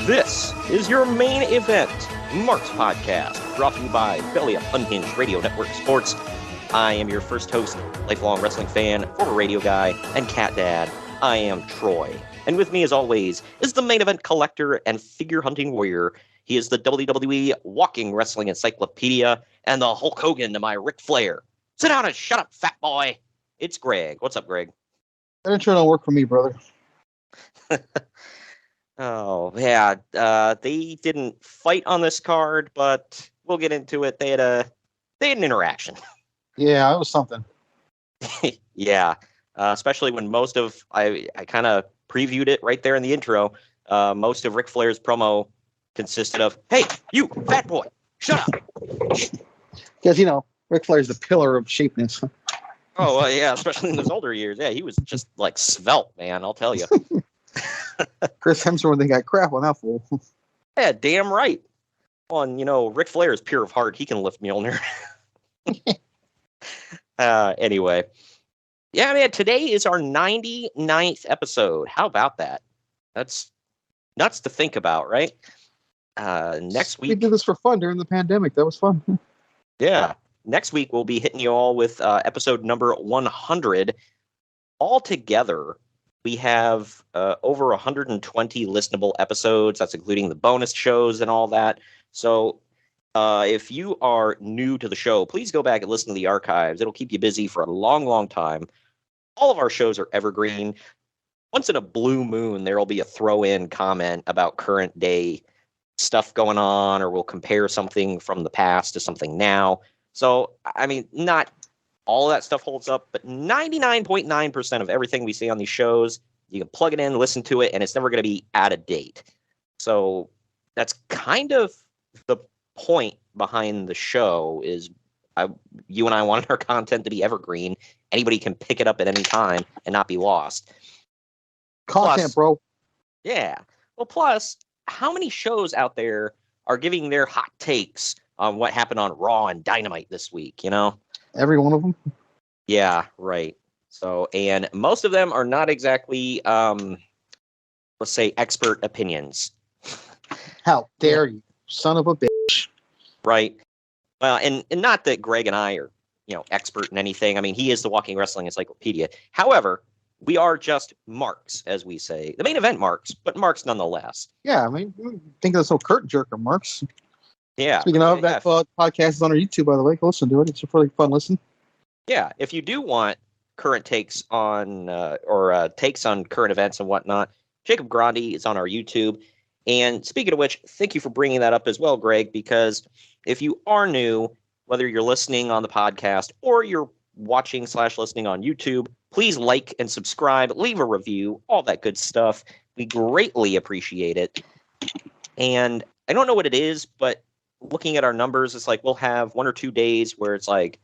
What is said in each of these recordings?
This is your main event, Mark's Podcast, brought to you by Belly Up Unhinged Radio Network Sports. I am your first host, lifelong wrestling fan, former radio guy, and cat dad. I am Troy. And with me, as always, is the main event collector and figure hunting warrior. He is the WWE walking wrestling encyclopedia and the Hulk Hogan to my Ric Flair. Sit down and shut up, fat boy. It's Greg. What's up, Greg? That intro don't work for me, brother. Oh, yeah. They didn't fight on this card, but we'll get into it. They had an interaction. Yeah, it was something. Yeah. Especially when most of I kind of previewed it right there in the intro. Most of Ric Flair's promo consisted of, "Hey, you fat boy, shut up." Because, Ric Flair's the pillar of shapeness. Oh, yeah, especially in his older years. Yeah, he was just like svelte, man, I'll tell you. Chris Hemsworth, they got crap on that fool. Yeah, damn right. Well, and, Ric Flair is pure of heart. He can lift Mjolnir. Anyway. Yeah, man, today is our 99th episode. How about that? That's nuts to think about, right? Next week. We did this for fun during the pandemic. That was fun. Yeah. Next week, we'll be hitting you all with episode number 100. Altogether, we have over 120 listenable episodes. That's including the bonus shows and all that. So if you are new to the show, please go back and listen to the archives. It'll keep you busy for a long, long time. All of our shows are evergreen. Once in a blue moon, there will be a throw-in comment about current day stuff going on, or we'll compare something from the past to something now. So, I mean, not all of that stuff holds up, but 99.9% of everything we say on these shows, you can plug it in, listen to it, and it's never going to be out of date. So that's kind of the point behind the show is you and I wanted our content to be evergreen. Anybody can pick it up at any time and not be lost. Content, bro. Yeah. Well, plus, how many shows out there are giving their hot takes on what happened on Raw and Dynamite this week, Every one of them? Yeah, right. So, and most of them are not exactly, let's say, expert opinions. How dare you, son of a bitch. Right. Well, and not that Greg and I are, expert in anything. I mean, he is the walking wrestling encyclopedia. However, we are just marks, as we say. The main event marks, but marks nonetheless. Yeah, I mean, think of this whole curtain jerker, Marks. Yeah. Speaking of, that podcast is on our YouTube, by the way. Go listen to it. It's a really fun listen. Yeah, if you do want current takes on takes on current events and whatnot, Jacob Grandi is on our YouTube. And speaking of which, thank you for bringing that up as well, Greg, because if you are new, whether you're listening on the podcast or you're watching/listening on YouTube, please like and subscribe, leave a review, all that good stuff. We greatly appreciate it. And I don't know what it is, but looking at our numbers, it's like we'll have 1 or 2 days where it's like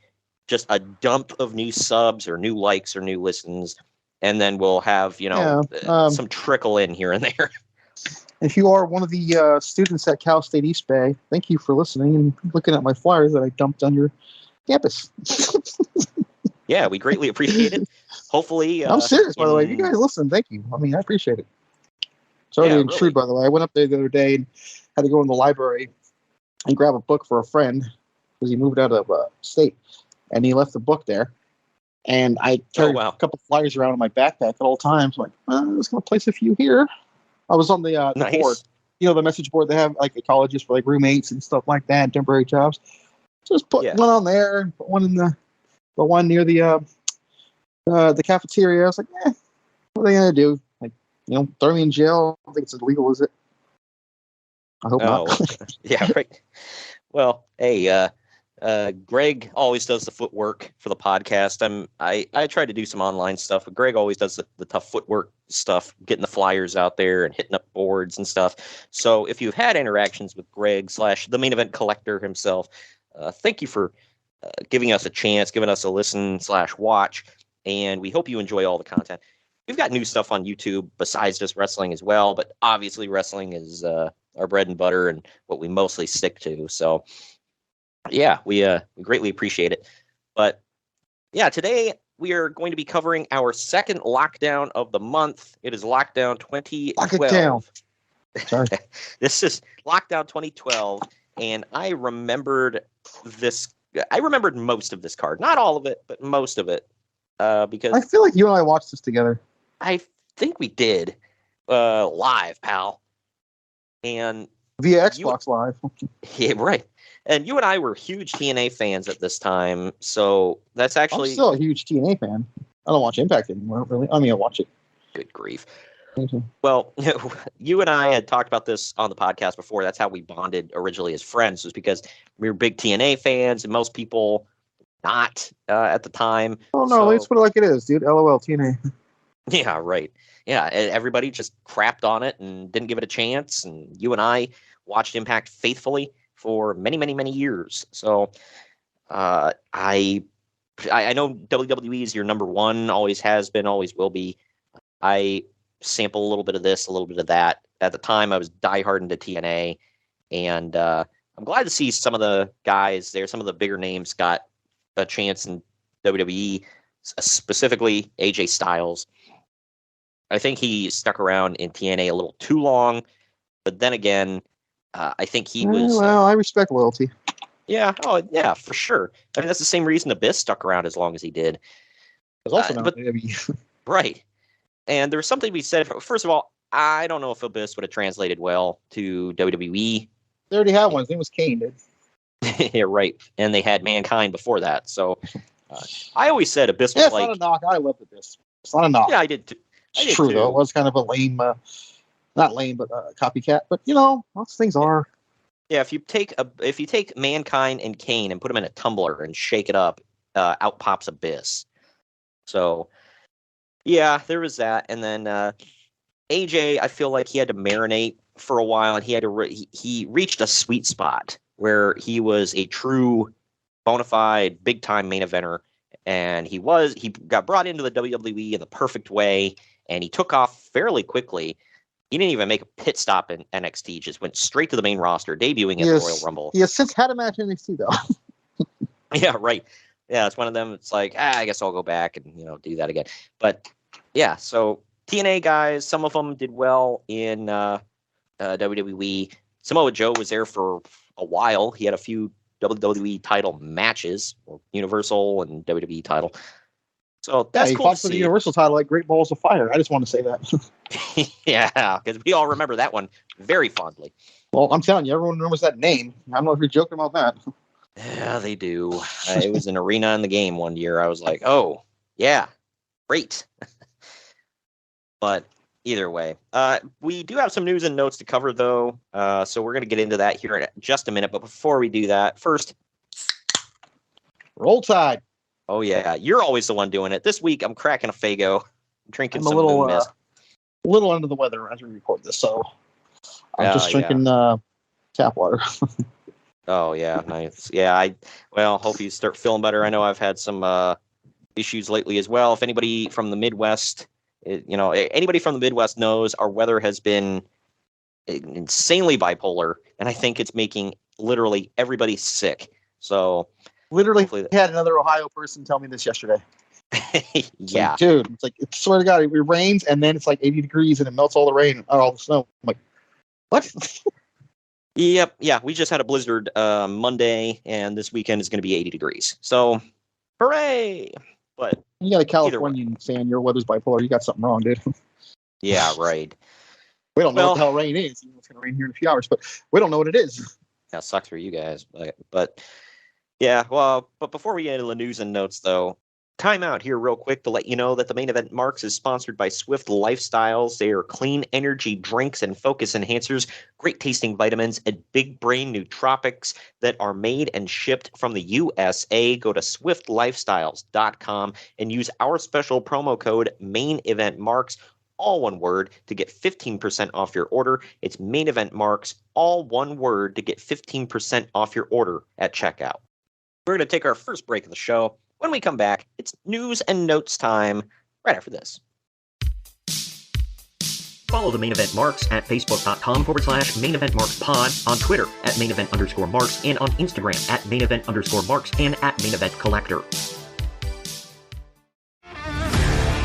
just a dump of new subs or new likes or new listens, and then we'll have some trickle in here and there. If you are one of the students at Cal State East Bay, thank you for listening and looking at my flyers that I dumped on your campus. Yeah, we greatly appreciate it. Hopefully, I'm serious, by the way. If you guys listen, thank you. I mean, I appreciate it. Sorry to intrude, by the way. I went up there the other day and had to go in the library and grab a book for a friend because he moved out of state, and he left the book there. And I carried a couple flyers around in my backpack at all times. I'm like, I'm just going to place a few here. I was on the board, the message board they have like the colleges for like roommates and stuff like that, temporary jobs. Just put one on there and put one in the one near the cafeteria. I was like, what are they gonna do? Like, throw me in jail? I don't think it's illegal, is it? I hope not. Yeah, right. Well, hey, Greg always does the footwork for the podcast. I try to do some online stuff, but Greg always does the tough footwork stuff, getting the flyers out there and hitting up boards and stuff. So if you've had interactions with Greg / the main event collector himself, thank you for giving us a chance, giving us a listen / watch, and we hope you enjoy all the content. We've got new stuff on YouTube besides just wrestling as well, but obviously wrestling is our bread and butter and what we mostly stick to. So yeah, we greatly appreciate it. But yeah, today we are going to be covering our second lockdown of the month. It is Lockdown 2012. Lock it down. Sorry. This is Lockdown 2012, and I remembered this. I remembered most of this card, not all of it, but most of it, because I feel like you and I watched this together. I think we did live, pal, and via Xbox Live. Yeah, right. And you and I were huge TNA fans at this time, so that's actually I'm still a huge TNA fan. I don't watch Impact anymore, really. I mean, I watch it. Good grief. Mm-hmm. Well, you and I had talked about this on the podcast before. That's how we bonded originally as friends, was because we were big TNA fans, and most people not at the time. Oh, no, let's put it like it is, dude. LOL, TNA. Yeah, right. Yeah, everybody just crapped on it and didn't give it a chance, and you and I watched Impact faithfully for many, many, many years. So I know WWE is your number one, always has been, always will be. I sample a little bit of this, a little bit of that. At the time, I was diehard into TNA, and I'm glad to see some of the guys there, some of the bigger names got a chance in WWE, specifically AJ Styles. I think he stuck around in TNA a little too long, but then again, I think he was... Well, I respect loyalty. Yeah, oh, yeah, for sure. I mean, that's the same reason Abyss stuck around as long as he did. Also not WWE. Right. And there was something we said. First of all, I don't know if Abyss would have translated well to WWE. They already had one. His name was Kane, dude. Yeah, right. And they had Mankind before that. So I always said Abyss was it's not a knock. I loved Abyss. It's not a knock. Yeah, I did too. It's true, though. It was kind of a lame, not lame, but copycat. But, you know, lots of things are. Yeah, if you take Mankind and Kane and put them in a tumbler and shake it up, out pops Abyss. So, yeah, there was that. And then AJ, I feel like he had to marinate for a while, and he had to he reached a sweet spot where he was a true, bona fide, big time main eventer, and he got brought into the WWE in the perfect way, and he took off fairly quickly. He didn't even make a pit stop in NXT; just went straight to the main roster, debuting at the Royal Rumble. He has since had a match in NXT, though. Yeah, right. Yeah, it's one of them. It's like, I guess I'll go back and do that again. But yeah, so TNA guys, some of them did well in WWE. Samoa Joe was there for a while. He had a few WWE title matches, or Universal and WWE title. So that's cool. He fought for the Universal title like Great Balls of Fire. I just want to say that. Yeah, because we all remember that one very fondly. Well, I'm telling you, everyone remembers that name. I don't know if you're joking about that. Yeah, they do. It was an arena in the game one year. I was like, oh, yeah, great. But either way, we do have some news and notes to cover, though. So we're going to get into that here in just a minute. But before we do that, first, Roll Tide. Oh, yeah. You're always the one doing it. This week, I'm cracking a Faygo. I'm drinking some Moon Mist. A little under the weather as we record this, so I'm just drinking tap water. Oh, yeah. Nice. Yeah, hope you start feeling better. I know I've had some issues lately as well. If anybody from the Midwest, anybody from the Midwest knows, our weather has been insanely bipolar, and I think it's making literally everybody sick. So... Literally had another Ohio person tell me this yesterday. Yeah. Like, dude, it's like, swear to God, it rains and then it's like 80 degrees and it melts all the rain and all the snow. I'm like, what? Yep. Yeah. We just had a blizzard Monday, and this weekend is going to be 80 degrees. So, hooray. But you got a Californian saying your weather's bipolar. You got something wrong, dude. Yeah, right. We don't know what the hell rain is. It's going to rain here in a few hours, but we don't know what it is. That sucks for you guys. But yeah, well, but before we get into the news and notes, though, time out here real quick to let you know that the Main Event Marks is sponsored by Swift Lifestyles. They are clean energy drinks and focus enhancers, great tasting vitamins, and big brain nootropics that are made and shipped from the USA. Go to swiftlifestyles.com and use our special promo code Main Event Marks, all one word, to get 15% off your order. It's Main Event Marks, all one word, to get 15% off your order at checkout. We're going to take our first break of the show. When we come back, it's news and notes time right after this. Follow the Main Event Marks at facebook.com/Main Event Marks Pod, on Twitter at Main Event _Marks, and on Instagram at Main Event _Marks and at Main Event Collector.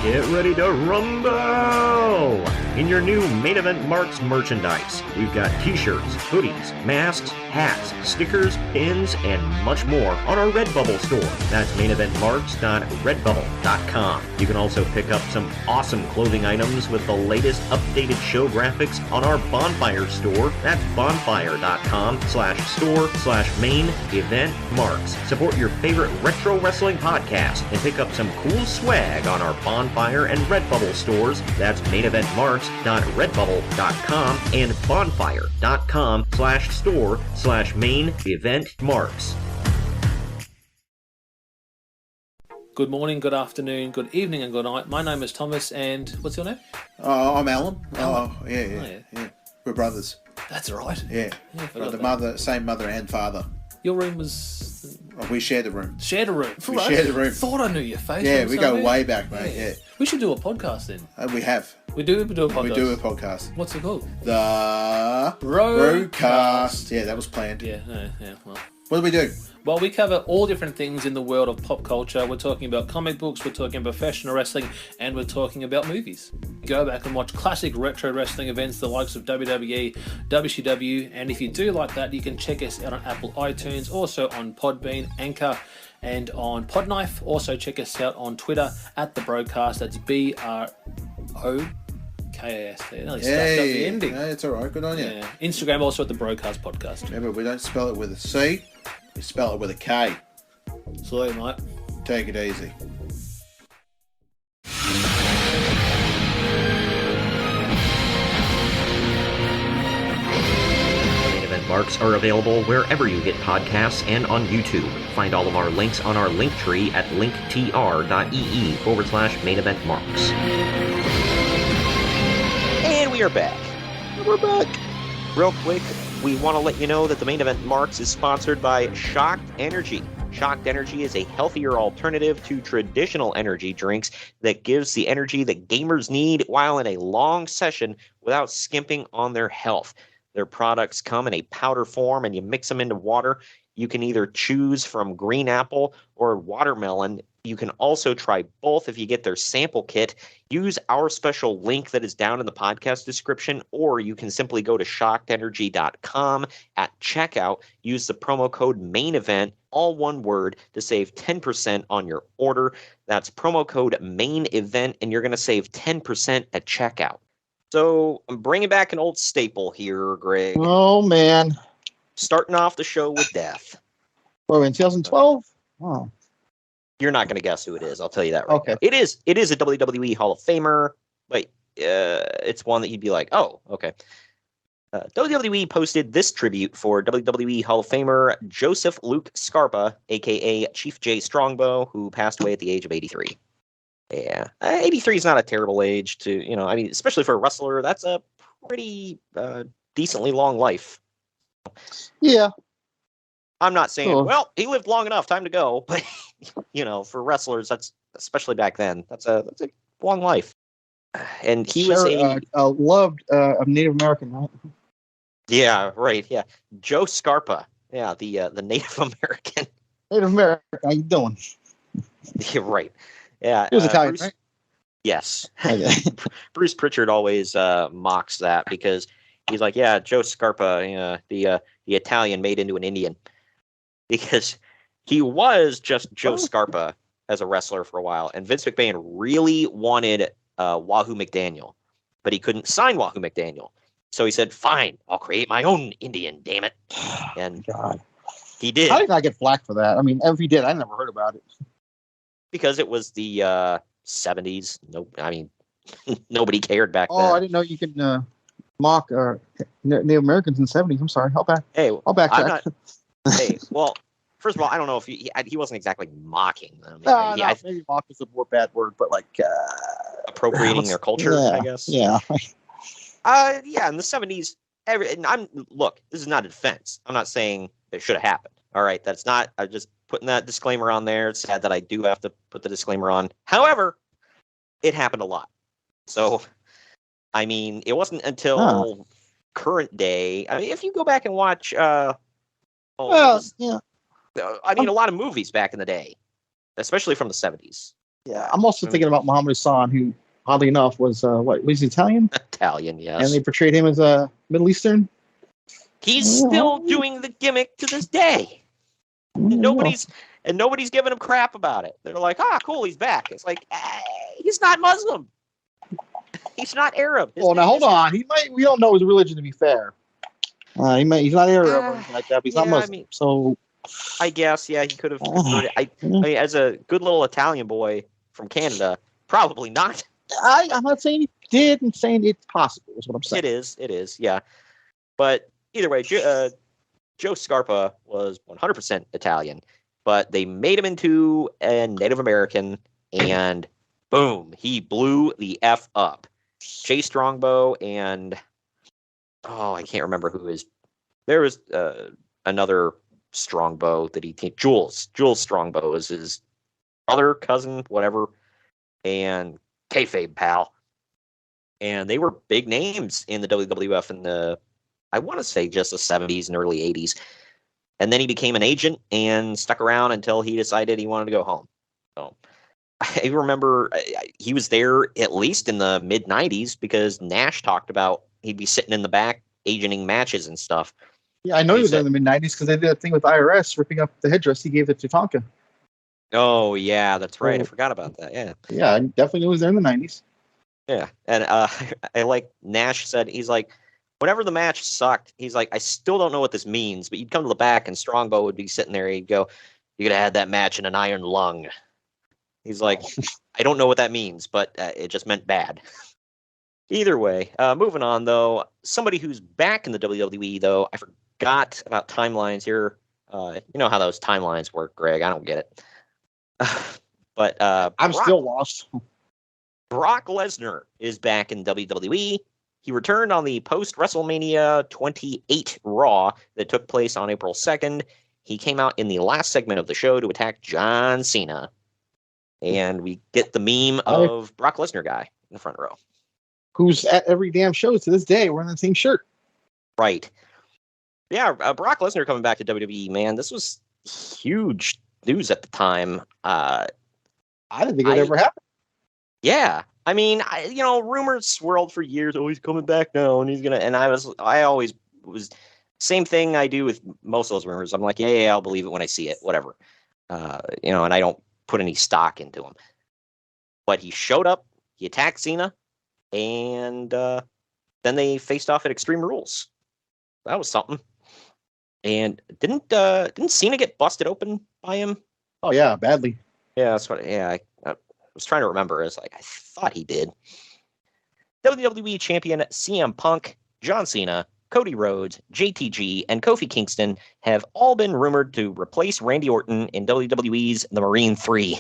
Get ready to rumble! in your new Main Event Marks merchandise. We've got t-shirts, hoodies, masks, hats, stickers, pins, and much more on our Redbubble store. That's maineventmarks.redbubble.com. You can also pick up some awesome clothing items with the latest updated show graphics on our Bonfire store. That's bonfire.com/store/main-event-marks. Support your favorite retro wrestling podcast and pick up some cool swag on our Bonfire and Redbubble stores. That's maineventmarks.redbubble.com and bonfire.com/store/main-event-marks. Good morning, good afternoon, good evening, and good night. My name is Thomas, and what's your name? I'm Alan. Oh, yeah. We're brothers. That's right. Yeah. Same mother and father. Your room was... Oh, we shared the room. Shared a room? We shared the room. Thought I knew your face. Yeah, we go way back, mate. Yeah. We should do a podcast then. We have. We do a podcast? We do a podcast. What's it called? The Roadcast. Yeah, that was planned. Yeah, well... What do we do? Well, we cover all different things in the world of pop culture. We're talking about comic books, we're talking about professional wrestling, and we're talking about movies. Go back and watch classic retro wrestling events, the likes of WWE, WCW, and if you do like that, you can check us out on Apple iTunes, also on Podbean, Anchor, and on Podknife. Also check us out on Twitter at The Broadcast. That's BROKAST. Nearly stuffed up the ending. No, it's all right. Good on you. Yeah. Instagram also at The Broadcast Podcast. Remember, we don't spell it with a C. We spell it with a K. Salute, mate. Take it easy. Main Event Marks are available wherever you get podcasts and on YouTube. Find all of our links on our link tree at linktr.ee/Main Event Marks. And we are back. We're back. Real quick, we want to let you know that the Main Event Marks is sponsored by Shocked Energy. Shocked Energy is a healthier alternative to traditional energy drinks that gives the energy that gamers need while in a long session without skimping on their health. Their products come in a powder form and you mix them into water. You can either choose from green apple or watermelon. You can also try both if you get their sample kit. Use our special link that is down in the podcast description, or you can simply go to shockedenergy.com at checkout. Use the promo code MAINEVENT, all one word, to save 10% on your order. That's promo code MAINEVENT, and you're going to save 10% at checkout. So I'm bringing back an old staple here, Greg. Oh, man. Starting off the show with death. Well, in 2012? Wow. You're not going to guess who it is. I'll tell you that right Okay. now. It is a WWE Hall of Famer, but it's one that you'd be like, oh, okay. WWE posted this tribute for WWE Hall of Famer Joseph Luke Scarpa, a.k.a. Chief J Strongbow, who passed away at the age of 83. Yeah, 83 is not a terrible age to, especially for a wrestler. That's a pretty decently long life. Yeah. I'm not saying, well, he lived long enough, time to go. But, for wrestlers, that's, especially back then, that's a long life. And he was loved Native American, right? Yeah, right. Yeah. Joe Scarpa. Yeah, the Native American. Native American, how you doing? Yeah, right. Yeah. He was Italian, Bruce, right? Yes. Okay. Bruce Pritchard always mocks that because he's like, yeah, Joe Scarpa, the Italian made into an Indian. Because he was just Joe Scarpa as a wrestler for a while. And Vince McMahon really wanted Wahoo McDaniel, but he couldn't sign Wahoo McDaniel. So he said, fine, I'll create my own Indian, damn it. And God. He did. How did I get flack for that? I mean, if he did, I never heard about it. Because it was the 70s. Nobody cared back then. Oh, I didn't know you could mock Native Americans in the 70s. I'm sorry. I'll backtrack. Hey, well, first of all, I don't know if he wasn't exactly mocking them. Maybe mock is a more bad word, but appropriating their culture, I guess. Yeah. In the 70s, look, this is not a defense. I'm not saying it should have happened. All right, that's not. I'm just putting that disclaimer on there. It's sad that I do have to put the disclaimer on. However, it happened a lot. So, it wasn't until current day. If you go back and watch. A lot of movies back in the day, especially from the 70s. Yeah, I'm also thinking about Muhammad Hassan, who oddly enough, was was he Italian? Italian, yes. And they portrayed him as a Middle Eastern. He's still doing the gimmick to this day. Nobody's giving him crap about it. They're like, cool, he's back. It's like, he's not Muslim. He's not Arab. Now hold on. We don't know his religion, to be fair. He's not Arab or anything like that, but he's not Muslim. So I guess, yeah, he could have converted. I mean, as a good little Italian boy from Canada, probably not. I'm not saying he did. I'm saying it's possible, is what I'm saying. It is, yeah. But either way, Joe Scarpa was 100% Italian, but they made him into a Native American, and boom, he blew the F up. Jay Strongbow and I can't remember who is. There was another Strongbow that he teamed. Jules Strongbow is his brother, cousin, whatever, and kayfabe pal. And they were big names in the WWF in the, I want to say, just the 70s and early 80s. And then he became an agent and stuck around until he decided he wanted to go home. So I remember he was there at least in the mid 90s because Nash talked about he'd be sitting in the back agenting matches and stuff. Yeah, I know he was there in the mid 90s because they did a thing with IRS ripping up the headdress he gave it to Tonka. Oh yeah, that's right. I forgot about that. Yeah, I definitely knew he was there in the 90s. Yeah, and I like Nash said, he's like, whenever the match sucked, he's like, I still don't know what this means, but you'd come to the back and Strongbow would be sitting there. He'd go, "You could have had that match in an iron lung." He's like, I don't know what that means, but it just meant bad. Either way, moving on, though, somebody who's back in the WWE, though, I forgot about timelines here. You know how those timelines work, Greg. I don't get it. But I'm still lost. Brock Lesnar is back in WWE. He returned on the post-WrestleMania 28 Raw that took place on April 2nd. He came out in the last segment of the show to attack John Cena. And we get the meme of Brock Lesnar guy in the front row. Who's at every damn show to this day wearing the same shirt. Right. Yeah, Brock Lesnar coming back to WWE, man. This was huge news at the time. I didn't think it ever happened. Yeah. I mean, rumors swirled for years. Oh, he's coming back now, and he's going to... And I always was... Same thing I do with most of those rumors. I'm like, yeah, I'll believe it when I see it. Whatever. And I don't put any stock into him. But he showed up, he attacked Cena, and then they faced off at Extreme Rules. That was something. And didn't Cena get busted open by him? Oh yeah, badly. Yeah, that's what. Yeah, I was trying to remember. It's like I thought he did. WWE Champion CM Punk, John Cena, Cody Rhodes, JTG, and Kofi Kingston have all been rumored to replace Randy Orton in WWE's The Marine 3.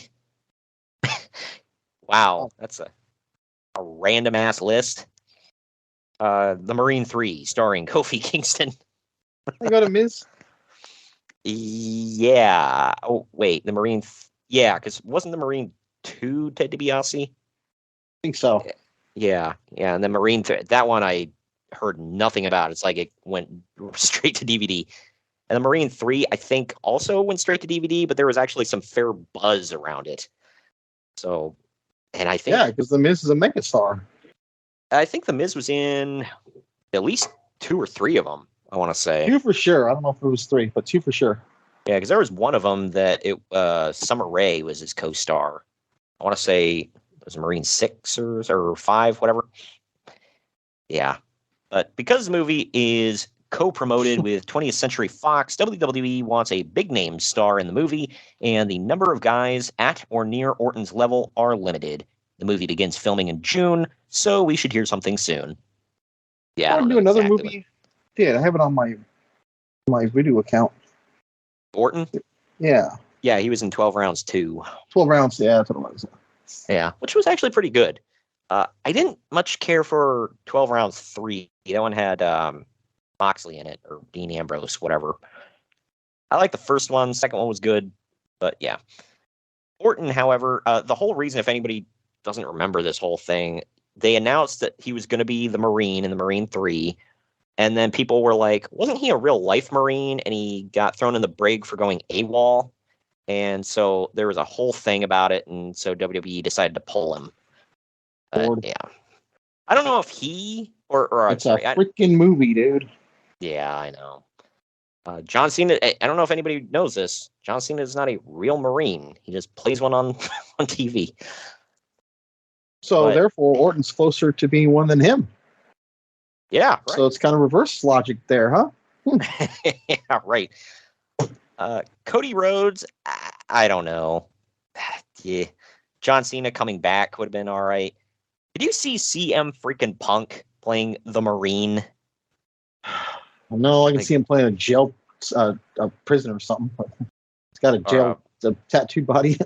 Wow, that's a random ass list. The Marine 3, starring Kofi Kingston. They go to Miz? Yeah. Oh, wait, the Marine... Yeah, because wasn't the Marine 2 Ted DiBiase? I think so. Yeah, and the Marine 3, that one I heard nothing about. It's like it went straight to DVD. And the Marine 3, I think, also went straight to DVD, but there was actually some fair buzz around it. So, and I think... Yeah, because The Miz is a megastar. I think The Miz was in at least 2 or 3 of them, I want to say. 2 for sure. I don't know if it was 3, but 2 for sure. Yeah, because there was one of them that Summer Rae was his co-star. I want to say it was Marine 6 or 5, whatever. Yeah. But because the movie is co-promoted with 20th Century Fox, WWE wants a big-name star in the movie, and the number of guys at or near Orton's level are limited. The movie begins filming in June, so we should hear something soon. Yeah, I want to do another movie. Yeah, I have it on my video account. Orton? Yeah. Yeah, he was in 12 Rounds 2. 12 Rounds, yeah, that's what it was. Yeah, which was actually pretty good. I didn't much care for 12 Rounds 3. That one had Moxley in it, or Dean Ambrose, whatever. I liked the first one. Second one was good, but yeah. Orton, however, the whole reason, if anybody doesn't remember this whole thing, they announced that he was going to be the Marine in the Marine 3, and then people were like, wasn't he a real-life Marine, and he got thrown in the brig for going AWOL? And so there was a whole thing about it, and so WWE decided to pull him. Lord. Yeah. I don't know if he or it's a freaking movie, dude. Yeah, I know. John Cena, I don't know if anybody knows this. John Cena is not a real Marine. He just plays one on TV. So therefore, Orton's closer to being one than him. Yeah, right. So it's kind of reverse logic there, huh? Yeah, right. Cody Rhodes, I don't know. Yeah. John Cena coming back would have been all right. Did you see CM freaking Punk playing the Marine? No, I can see him playing a prison or something. He's got a tattooed body.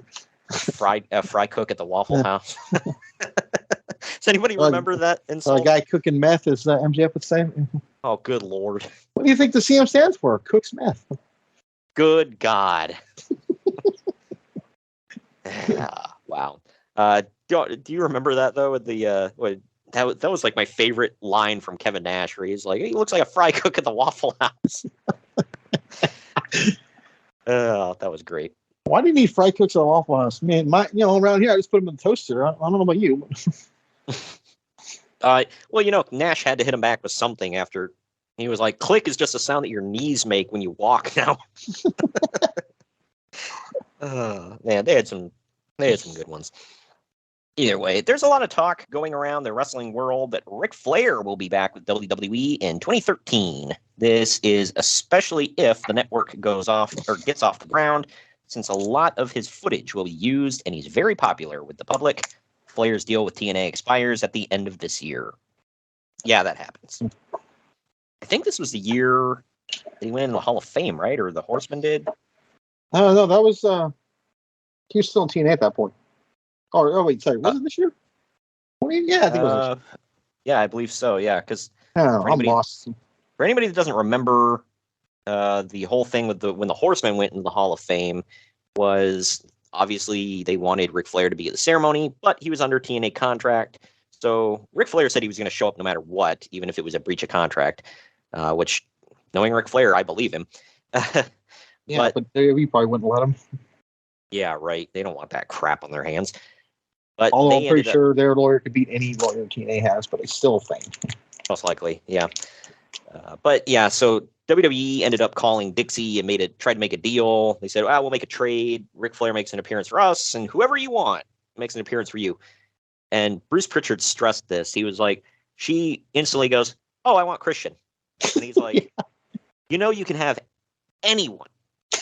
Fry cook at the Waffle House. Does anybody remember that insult? A guy cooking meth, as MJF would say. Oh, good Lord. What do you think the CM stands for? Cooks meth. Good God. Wow. Do you remember that, though, with the that was like my favorite line from Kevin Nash, where he's like, he looks like a fry cook at the Waffle House. Oh, that was great. Why do you need fry cooks at the Waffle House? Man, around here I just put them in the toaster. I don't know about you. Well, Nash had to hit him back with something after he was like, click is just a sound that your knees make when you walk now. Man, they had some good ones. Either way, there's a lot of talk going around the wrestling world that Ric Flair will be back with WWE in 2013. This is especially if the network gets off the ground, since a lot of his footage will be used and he's very popular with the public. Flair's deal with TNA expires at the end of this year. Yeah, that happens. I think this was the year that he went in the Hall of Fame, right? Or the Horseman did? No, that was he was still in TNA at that point. Oh wait, sorry, was it this year? Yeah, I think it was this year. Yeah, I believe so. Yeah, because I'm lost. For anybody that doesn't remember, the whole thing with when the Horseman went in the Hall of Fame was obviously they wanted Ric Flair to be at the ceremony, but he was under TNA contract. So Ric Flair said he was going to show up no matter what, even if it was a breach of contract. Which, knowing Ric Flair, I believe him. Yeah, but we probably wouldn't let him. Yeah, right. They don't want that crap on their hands. But although I'm pretty sure their lawyer could beat any lawyer TNA has, but it's still a thing. Most likely, yeah. But yeah, so WWE ended up calling Dixie and tried to make a deal. They said, we'll make a trade. Ric Flair makes an appearance for us, and whoever you want makes an appearance for you. And Bruce Pritchard stressed this. He was like, she instantly goes, I want Christian. And he's like, yeah. You can have anyone.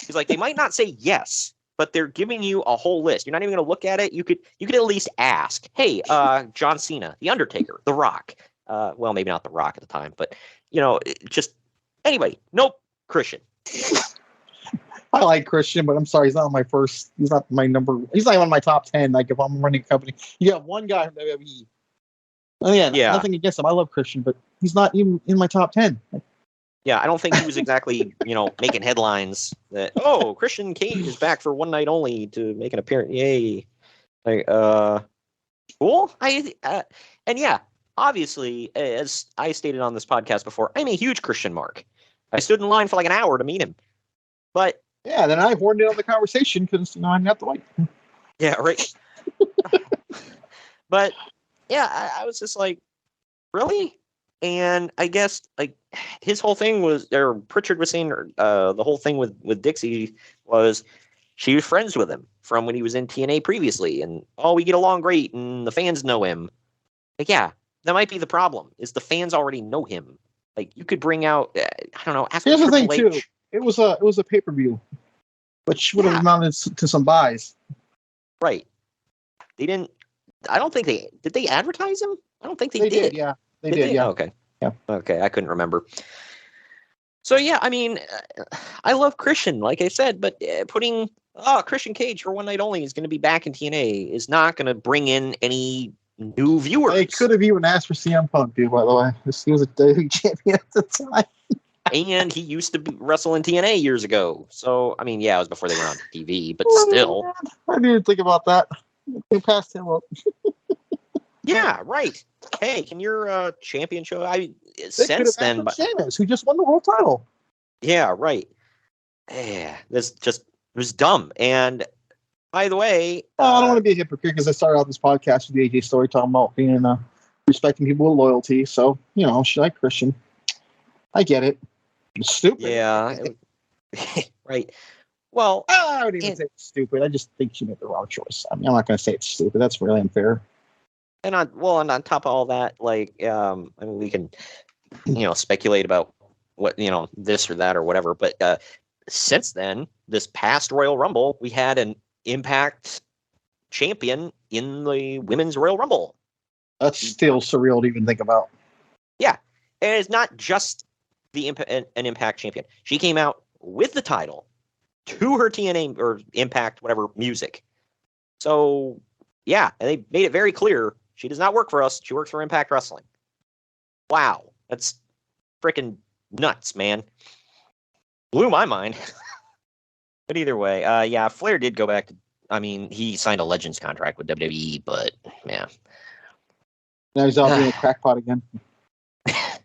He's like, they might not say yes, but they're giving you a whole list. You're not even going to look at it. You could at least ask, hey, John Cena, The Undertaker, The Rock. Well, maybe not The Rock at the time, but, just anybody. Nope, Christian. I like Christian, but I'm sorry, he's not my number. He's not even on my top 10. Like, if I'm running a company, you got one guy from WWE. Oh, yeah, nothing against him. I love Christian, but he's not even in my top 10. Yeah, I don't think he was exactly, making headlines that, Christian Cage is back for one night only to make an appearance. Yay. Like, cool. And yeah, obviously, as I stated on this podcast before, I'm a huge Christian mark. I stood in line for like an hour to meet him. But yeah, then I horned in on the conversation because, I didn't have to wait. Yeah, right. But yeah, I was just like, really? And I guess like his whole thing was, or Pritchard was saying, the whole thing with Dixie was she was friends with him from when he was in TNA previously, and we get along great, and the fans know him. Like, yeah, that might be the problem. Is the fans already know him? Like, you could bring out, I don't know. Here's the thing too. It was a pay-per-view, which would have amounted to some buys. Right. They didn't. I don't think did they advertise him? I don't think they did. Yeah. They did, yeah. Okay. Yeah. Okay, I couldn't remember. So, yeah, I mean, I love Christian, like I said, but putting Christian Cage for one night only is going to be back in TNA is not going to bring in any new viewers. They could have even asked for CM Punk, dude, by the way. He was a WWE champion at the time. And he used to wrestle in TNA years ago. So, I mean, yeah, it was before they were on TV, but still. I didn't even think about that. They passed him up. Yeah, right. Hey, can your champion show? Since then, but Sheamus, who just won the world title. Yeah, right. Yeah, this just was dumb. And By the way, I don't want to be a hypocrite because I started out this podcast with the AJ story talking about being respecting people with loyalty. So, she's like Christian. I get it. It's stupid. Yeah. Right. Well, I would even say it's stupid. I just think she made the wrong choice. I mean, I'm not going to say it's stupid. That's really unfair. And on top of all that, like, I mean, we can, speculate about what, this or that or whatever. But since then, this past Royal Rumble, we had an Impact champion in the Women's Royal Rumble. That's still surreal to even think about. Yeah. And it's not just an Impact champion. She came out with the title to her TNA or Impact, whatever, music. So, yeah, and they made it very clear she does not work for us. She works for Impact Wrestling. Wow. That's freaking nuts, man. Blew my mind. But either way, yeah, Flair did go back to, I mean, he signed a Legends contract with WWE, but, yeah. Now he's out being a crackpot again.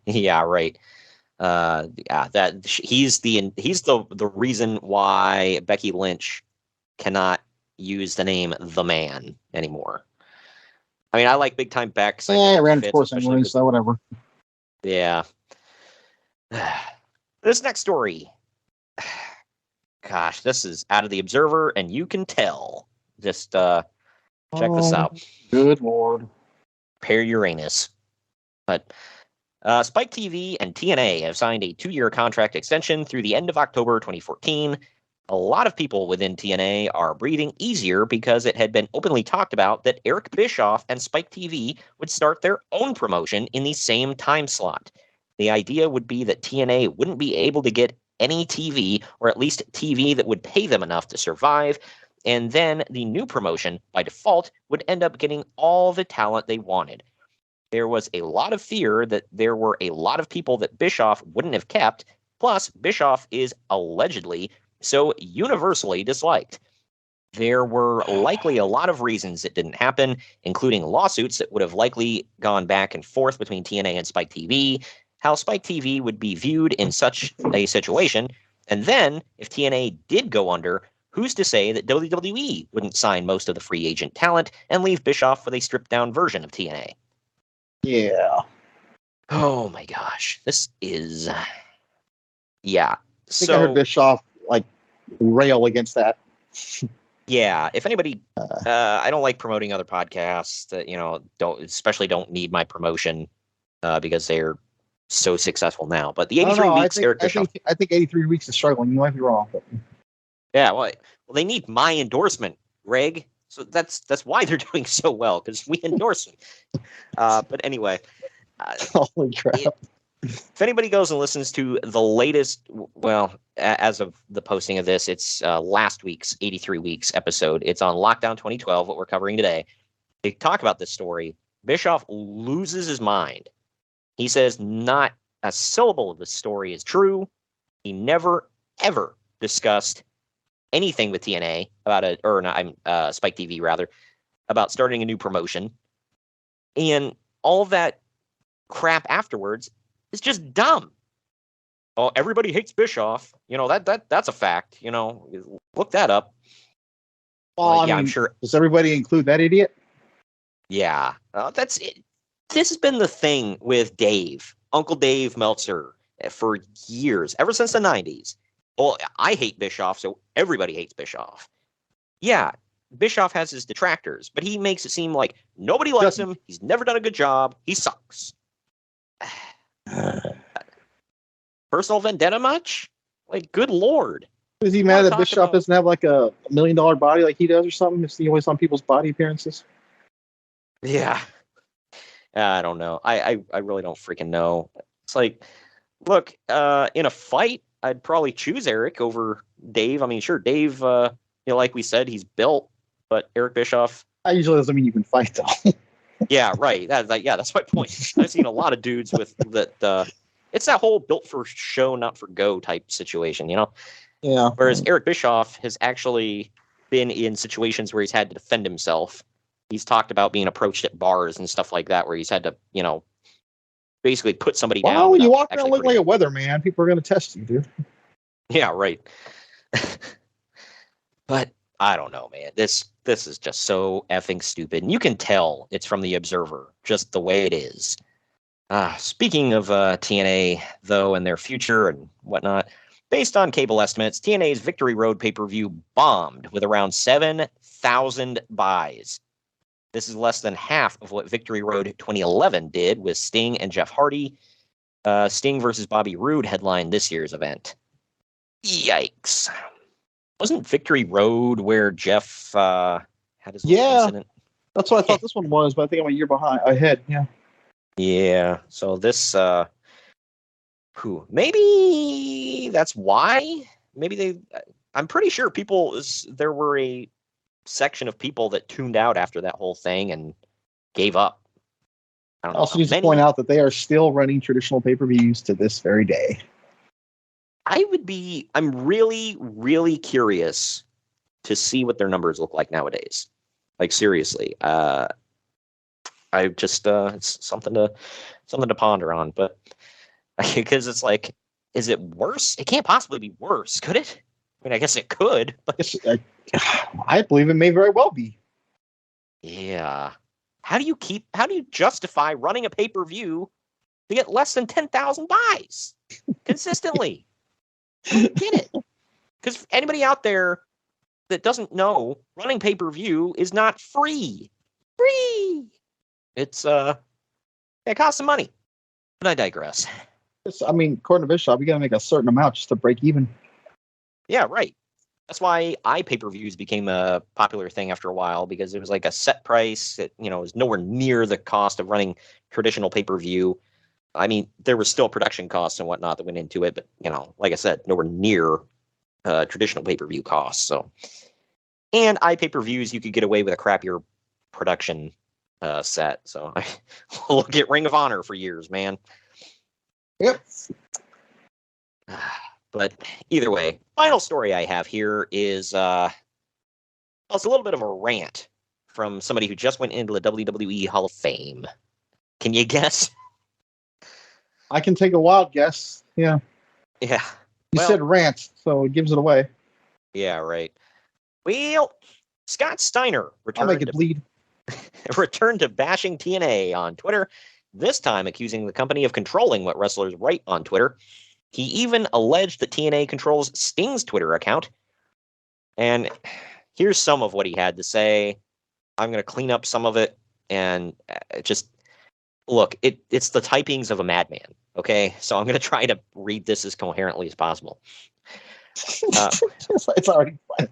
Yeah, right. Yeah, that he's the reason why Becky Lynch cannot use the name The Man anymore. I mean, I like Big Time Beck. Yeah, it ran its course anyway, so whatever. Yeah. This next story. Gosh, this is out of the Observer, and you can tell. Just check this out. Good Lord. Pair Uranus. But Spike TV and TNA have signed a 2-year contract extension through the end of October 2014. A lot of people within TNA are breathing easier because it had been openly talked about that Eric Bischoff and Spike TV would start their own promotion in the same time slot. The idea would be that TNA wouldn't be able to get any TV, or at least TV that would pay them enough to survive, and then the new promotion, by default, would end up getting all the talent they wanted. There was a lot of fear that there were a lot of people that Bischoff wouldn't have kept, plus Bischoff is allegedly so universally disliked. There were likely a lot of reasons it didn't happen, including lawsuits that would have likely gone back and forth between TNA and Spike TV, how Spike TV would be viewed in such a situation, and then, if TNA did go under, who's to say that WWE wouldn't sign most of the free agent talent and leave Bischoff with a stripped-down version of TNA? Yeah. Oh my gosh. This is... Yeah. I think I heard Bischoff, rail against that. Yeah. If anybody... I don't like promoting other podcasts that, don't need my promotion because they're so successful now. But the 83 weeks, Eric Bischoff... I think 83 weeks is struggling. You might be wrong. But... Yeah, well, they need my endorsement, Greg. So that's why they're doing so well, because we endorse them. But anyway, holy crap! If anybody goes and listens to the latest, well, as of the posting of this, it's last week's 83 Weeks episode. It's on Lockdown 2012, what we're covering today. They talk about this story. Bischoff loses his mind. He says not a syllable of the story is true. He never, ever discussed anything with TNA about Spike TV rather, about starting a new promotion, and all that crap afterwards is just dumb. Oh, everybody hates Bischoff. That's a fact. Look that up. Well, yeah, I'm sure. Does everybody include that idiot? Yeah, that's it. This has been the thing with Dave, Uncle Dave Meltzer, for years, ever since the 90s. Well, I hate Bischoff, so everybody hates Bischoff. Yeah, Bischoff has his detractors, but he makes it seem like nobody likes him. He's never done a good job. He sucks. Personal vendetta much? Good Lord. Is he mad that Bischoff doesn't have a $1 million body like he does or something? Is he always on people's body appearances? Yeah. I don't know. I really don't freaking know. It's look, in a fight, I'd probably choose Eric over Dave. I mean, sure, Dave, like we said, he's built, but Eric Bischoff. That usually doesn't mean you can fight, though. Yeah, right. That's my point. I've seen a lot of dudes with that. It's that whole built for show, not for go type situation, Yeah. Whereas Eric Bischoff has actually been in situations where he's had to defend himself. He's talked about being approached at bars and stuff like that, where he's had to, basically put somebody down. Well, when you walk around looking like a weatherman, people are going to test you, dude. Yeah, right. But I don't know, man. This is just so effing stupid. And you can tell it's from the Observer, just the way it is. Speaking of TNA, though, and their future and whatnot, based on cable estimates, TNA's Victory Road pay-per-view bombed with around 7,000 buys. This is less than half of what Victory Road 2011 did with Sting and Jeff Hardy. Sting versus Bobby Roode headlined this year's event. Yikes. Wasn't Victory Road where Jeff had his incident? That's what I thought this one was, but I think I'm a year ahead. Yeah. Yeah. So this, maybe that's why. Maybe I'm pretty sure there were a section of people that tuned out after that whole thing and gave up. I don't know. Also, need to point out that they are still running traditional pay-per-views to this very day. I'm really, really curious to see what their numbers look like nowadays. Like, seriously. I just, it's something to ponder on, but because it's like, is it worse? It can't possibly be worse, could it? I mean, I guess it could, but I believe it may very well be. Yeah. How do you justify running a pay-per-view to get less than 10,000 buys consistently? I don't get it. Because anybody out there that doesn't know, running pay-per-view is not free. It's it costs some money. But I digress. According to Bischoff, you got to make a certain amount just to break even. Yeah, right. That's why pay-per-views became a popular thing after a while, because it was like a set price. It, was nowhere near the cost of running traditional pay-per-view. I mean, there was still production costs and whatnot that went into it, but like I said, nowhere near traditional pay-per-view costs. So, and pay-per-views, you could get away with a crappier production set. So, look at Ring of Honor for years, man. Yep. But either way, final story I have here is it's a little bit of a rant from somebody who just went into the WWE Hall of Fame. Can you guess? I can take a wild guess. Yeah. Yeah. You said rant, so it gives it away. Yeah, right. Well, Scott Steiner I'll make it bleed. returned to bashing TNA on Twitter, this time accusing the company of controlling what wrestlers write on Twitter. He even alleged that TNA controls Sting's Twitter account. And here's some of what he had to say. I'm going to clean up some of it and just look, it's the typings of a madman. Okay, so I'm going to try to read this as coherently as possible. It's already funny.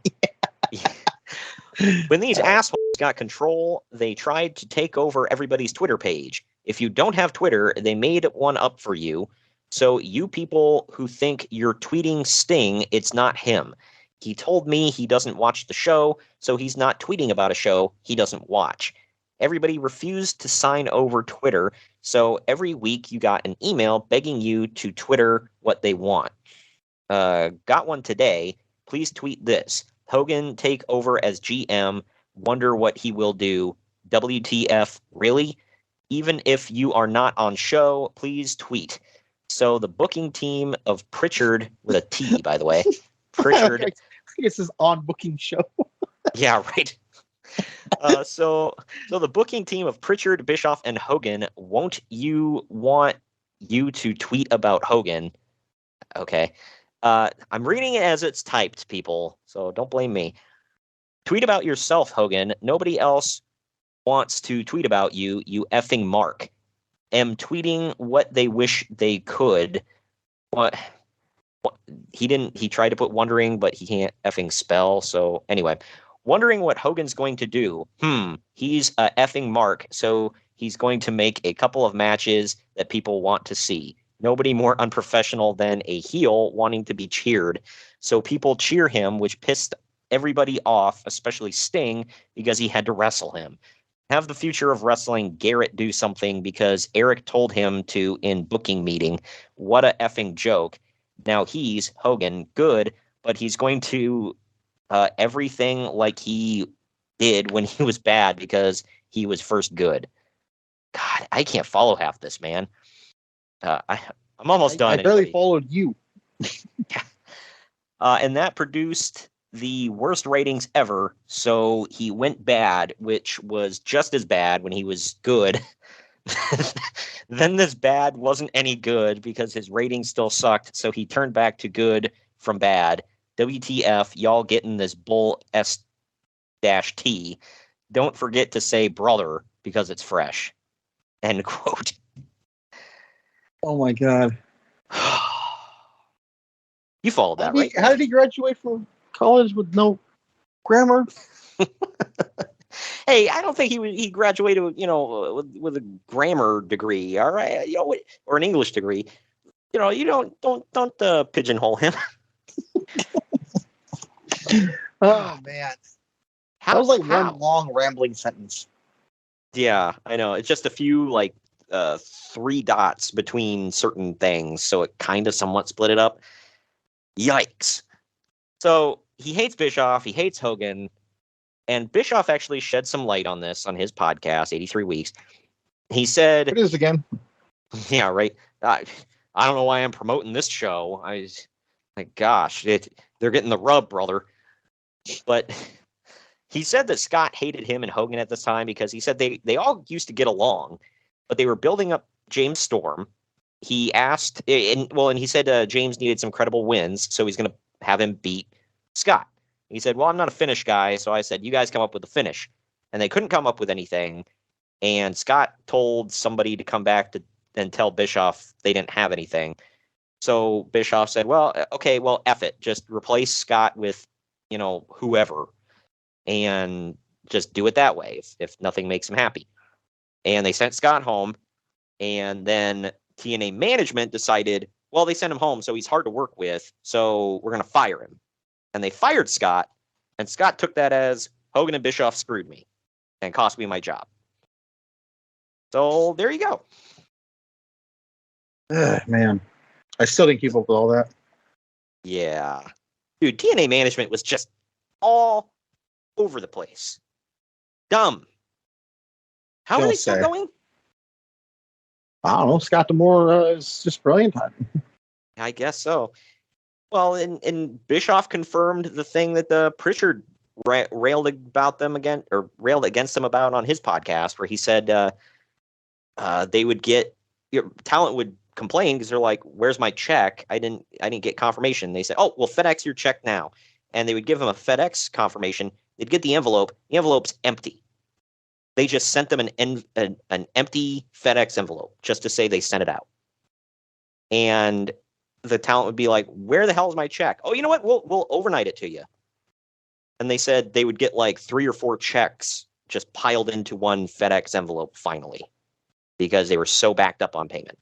When these assholes got control, they tried to take over everybody's Twitter page. If you don't have Twitter, they made one up for you. So you people who think you're tweeting Sting, it's not him. He told me he doesn't watch the show, so he's not tweeting about a show he doesn't watch. Everybody refused to sign over Twitter, so every week you got an email begging you to Twitter what they want. Got one today. Please tweet this. Hogan take over as GM. Wonder what he will do. WTF, really? Even if you are not on show, please tweet. So the booking team of Pritchard, with a T, by the way. Pritchard. I guess this is on booking show. Yeah, right. So the booking team of Pritchard, Bischoff, and Hogan want you to tweet about Hogan. Okay. I'm reading it as it's typed, people, so don't blame me. Tweet about yourself, Hogan. Nobody else wants to tweet about you, you effing mark. Am tweeting what they wish they could. What he tried to put wondering, but he can't effing spell. So anyway, wondering what Hogan's going to do. He's a effing mark, so he's going to make a couple of matches that people want to see. Nobody more unprofessional than a heel wanting to be cheered. So people cheer him, which pissed everybody off, especially Sting, because he had to wrestle him. Have the future of wrestling Garett do something because Eric told him to in booking meeting. What a effing joke. Now he's, Hogan, good, but he's going to everything like he did when he was bad because he was first good. God, I can't follow half this, man. I'm almost done. I barely followed you. And that produced the worst ratings ever, so he went bad, which was just as bad when he was good. Then this bad wasn't any good because his ratings still sucked, so he turned back to good from bad. WTF, y'all getting this bull S-T. Don't forget to say brother because it's fresh. End quote. Oh my God. You followed that, right? How did he graduate from college with no grammar? Hey, I don't think he graduated, with a grammar degree, all right, or an English degree. You don't pigeonhole him. Oh man, that was like one long rambling sentence. Yeah, I know. It's just a few 3 dots between certain things, so it kind of somewhat split it up. Yikes! So he hates Bischoff. He hates Hogan. And Bischoff actually shed some light on this on his podcast, 83 Weeks. He said... It is again. Yeah, right. I don't know why I'm promoting this show. They're getting the rub, brother. But he said that Scott hated him and Hogan at this time because he said they all used to get along, but they were building up James Storm. He asked... and he said James needed some credible wins, so he's going to have him beat Scott. He said, well, I'm not a finish guy, so I said, you guys come up with a finish. And they couldn't come up with anything. And Scott told somebody to come back and tell Bischoff they didn't have anything. So Bischoff said, well, okay, well, F it. Just replace Scott with, whoever. And just do it that way if nothing makes him happy. And they sent Scott home. And then TNA management decided, well, they sent him home, so he's hard to work with. So we're going to fire him. And they fired Scott, and Scott took that as Hogan and Bischoff screwed me and cost me my job. So there you go. Man, I still didn't keep up with all that. Yeah. Dude, TNA management was just all over the place. Dumb. How are they still going? I don't know. Scott D'Amore is just brilliant. I guess so. Well, and Bischoff confirmed the thing that the Pritchard railed against them about on his podcast, where he said they would get talent would complain because they're like, "Where's my check? I didn't get confirmation." They said, "Oh, well, FedEx your check now," and they would give him a FedEx confirmation. They'd get the envelope. The envelope's empty. They just sent them an empty FedEx envelope just to say they sent it out, and the talent would be like, where the hell is my check? Oh, you know what? We'll overnight it to you. And they said they would get 3 or 4 checks just piled into one FedEx envelope finally because they were so backed up on payment.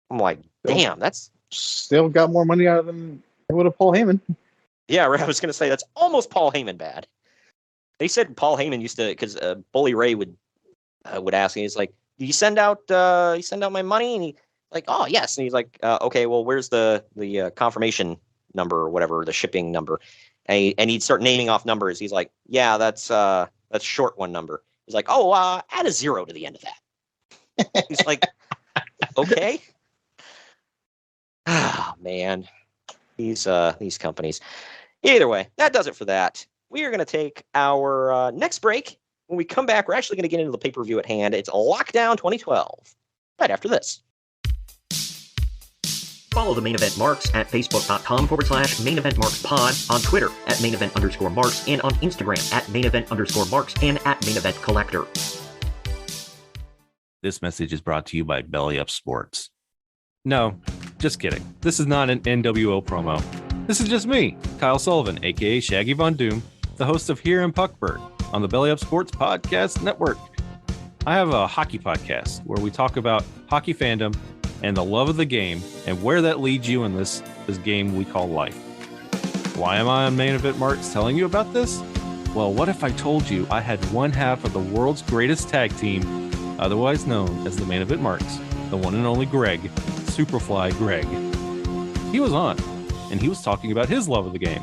I'm like, damn, that's still got more money out of them than would have Paul Heyman. Yeah, I was going to say that's almost Paul Heyman bad. They said Paul Heyman used to, because Bully Ray would ask me, he's like, "Do you send out my money?" And he like, "Oh, yes." And he's like, "Okay, well, where's the confirmation number or whatever, the shipping number?" And he'd start naming off numbers. He's like, "Yeah, that's short one number." He's like, "Oh, add a 0 to the end of that." He's like, "Okay." Oh, man. These companies. Either way, that does it for that. We are going to take our next break. When we come back, we're actually going to get into the pay-per-view at hand. It's Lockdown 2012. Right after this. Follow the Main Event Marks at Facebook.com/Main Event Marks Pod, on Twitter at Main Event _Marks, and on Instagram at Main Event _Marks and at Main Event Collector. This message is brought to you by Belly Up Sports. No, just kidding. This is not an NWO promo. This is just me, Kyle Sullivan, aka Shaggy Von Doom, the host of Here in Puckburg on the Belly Up Sports Podcast Network. I have a hockey podcast where we talk about hockey fandom and the love of the game and where that leads you in this game we call life. Why am I on Main Event Marks telling you about this? Well, what if I told you I had one half of the world's greatest tag team, otherwise known as the Main Event Marks, the one and only Greg, Superfly Greg. He was on, and he was talking about his love of the game.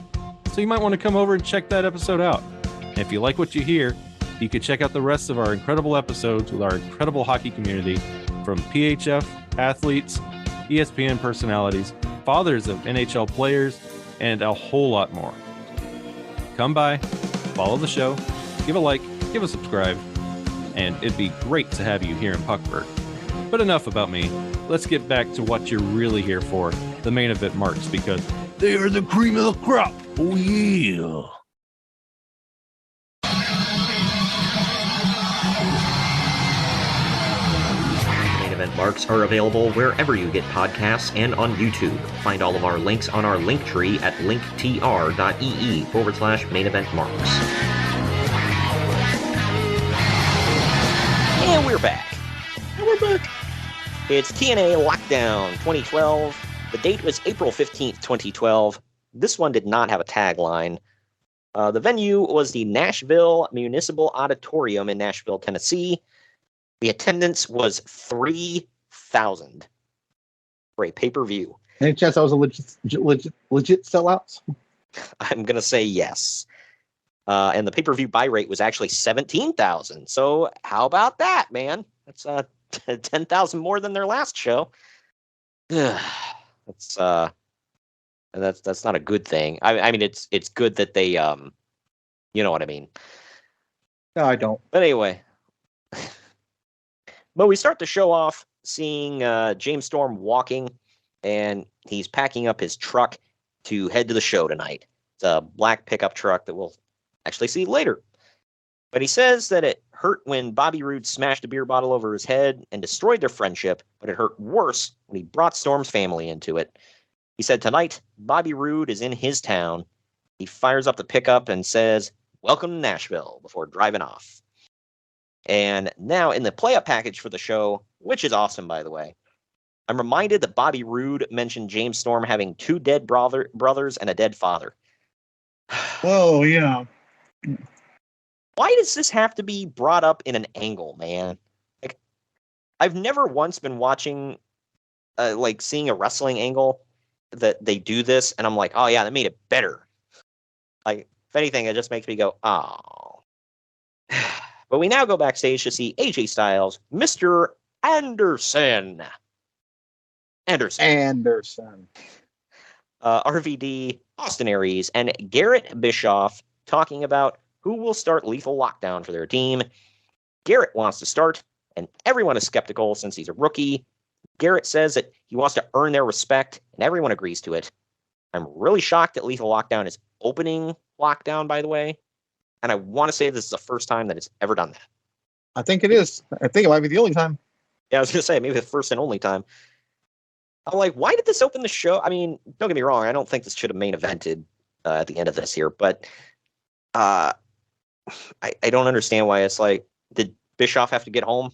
So you might want to come over and check that episode out. And if you like what you hear, you can check out the rest of our incredible episodes with our incredible hockey community, from PHF athletes, ESPN personalities, fathers of NHL players, and a whole lot more. come by, follow the show, give a like, give a subscribe, and it'd be great to have you here in Puckburg. But enough about me. Let's get back to what you're really here for, the main event marks, because they are the cream of the crop. Oh, yeah. Main event marks are available wherever you get podcasts and on YouTube. Find all of our links on our link tree at linktr.ee/main event marks. And we're back. It's TNA Lockdown 2012. The date was April 15th, 2012. This one did not have a tagline. The venue was the Nashville Municipal Auditorium in Nashville, Tennessee. The attendance was 3,000 for a pay-per-view. Any chance that was a legit sellout? I'm going to say yes. And the pay-per-view buy rate was actually 17,000. So how about that, man? That's 10,000 more than their last show. That's not a good thing. I mean, it's good that they you know what I mean. No, I don't. But anyway, but we start the show off seeing James Storm walking, and he's packing up his truck to head to the show tonight. It's a black pickup truck that we'll actually see later. But he says that it hurt when Bobby Roode smashed a beer bottle over his head and destroyed their friendship, but it hurt worse when he brought Storm's family into it. He said tonight, Bobby Roode is in his town. He fires up the pickup and says, "Welcome to Nashville," before driving off. And now in the play-up package for the show, which is awesome, by the way, I'm reminded that Bobby Roode mentioned James Storm having 2 dead brothers and a dead father. Oh, yeah. Why does this have to be brought up in an angle, man? Like, I've never once been watching, seeing a wrestling angle that they do this, and I'm like, oh yeah, that made it better. Like, if anything, it just makes me go, oh. But we now go backstage to see AJ Styles, Mr. Anderson. RVD, Austin Aries, and Garett Bischoff talking about who will start Lethal Lockdown for their team. Garett wants to start, and everyone is skeptical since he's a rookie. Garett says that he wants to earn their respect, and everyone agrees to it. I'm really shocked that Lethal Lockdown is opening Lockdown, by the way. And I want to say this is the first time that it's ever done that. I think it is. I think it might be the only time. Yeah, I was going to say, maybe the first and only time. I'm like, why did this open the show? I mean, don't get me wrong. I don't think this should have main evented at the end of this here. But I don't understand why it's like, did Bischoff have to get home?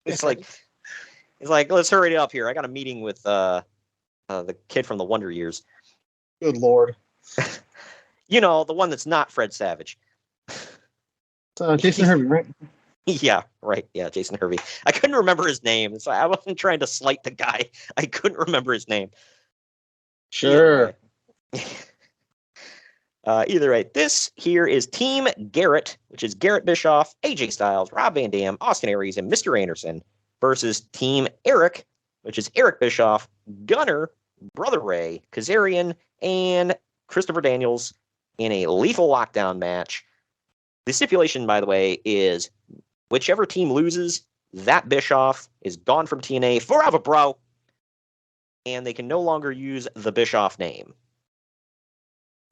It's like, let's hurry it up here. I got a meeting with the kid from the Wonder Years. Good Lord. You know, the one that's not Fred Savage. Jason Hervey, right? Yeah, right. Yeah, Jason Hervey. I couldn't remember his name, so I wasn't trying to slight the guy. I couldn't remember his name. Sure. Either way, this here is Team Garett, which is Garett Bischoff, AJ Styles, Rob Van Dam, Austin Aries, and Mr. Anderson, versus Team Eric, which is Eric Bischoff, Gunner, Brother Ray, Kazarian, and Christopher Daniels in a Lethal Lockdown match. The stipulation, by the way, is whichever team loses, that Bischoff is gone from TNA forever, bro. And they can no longer use the Bischoff name.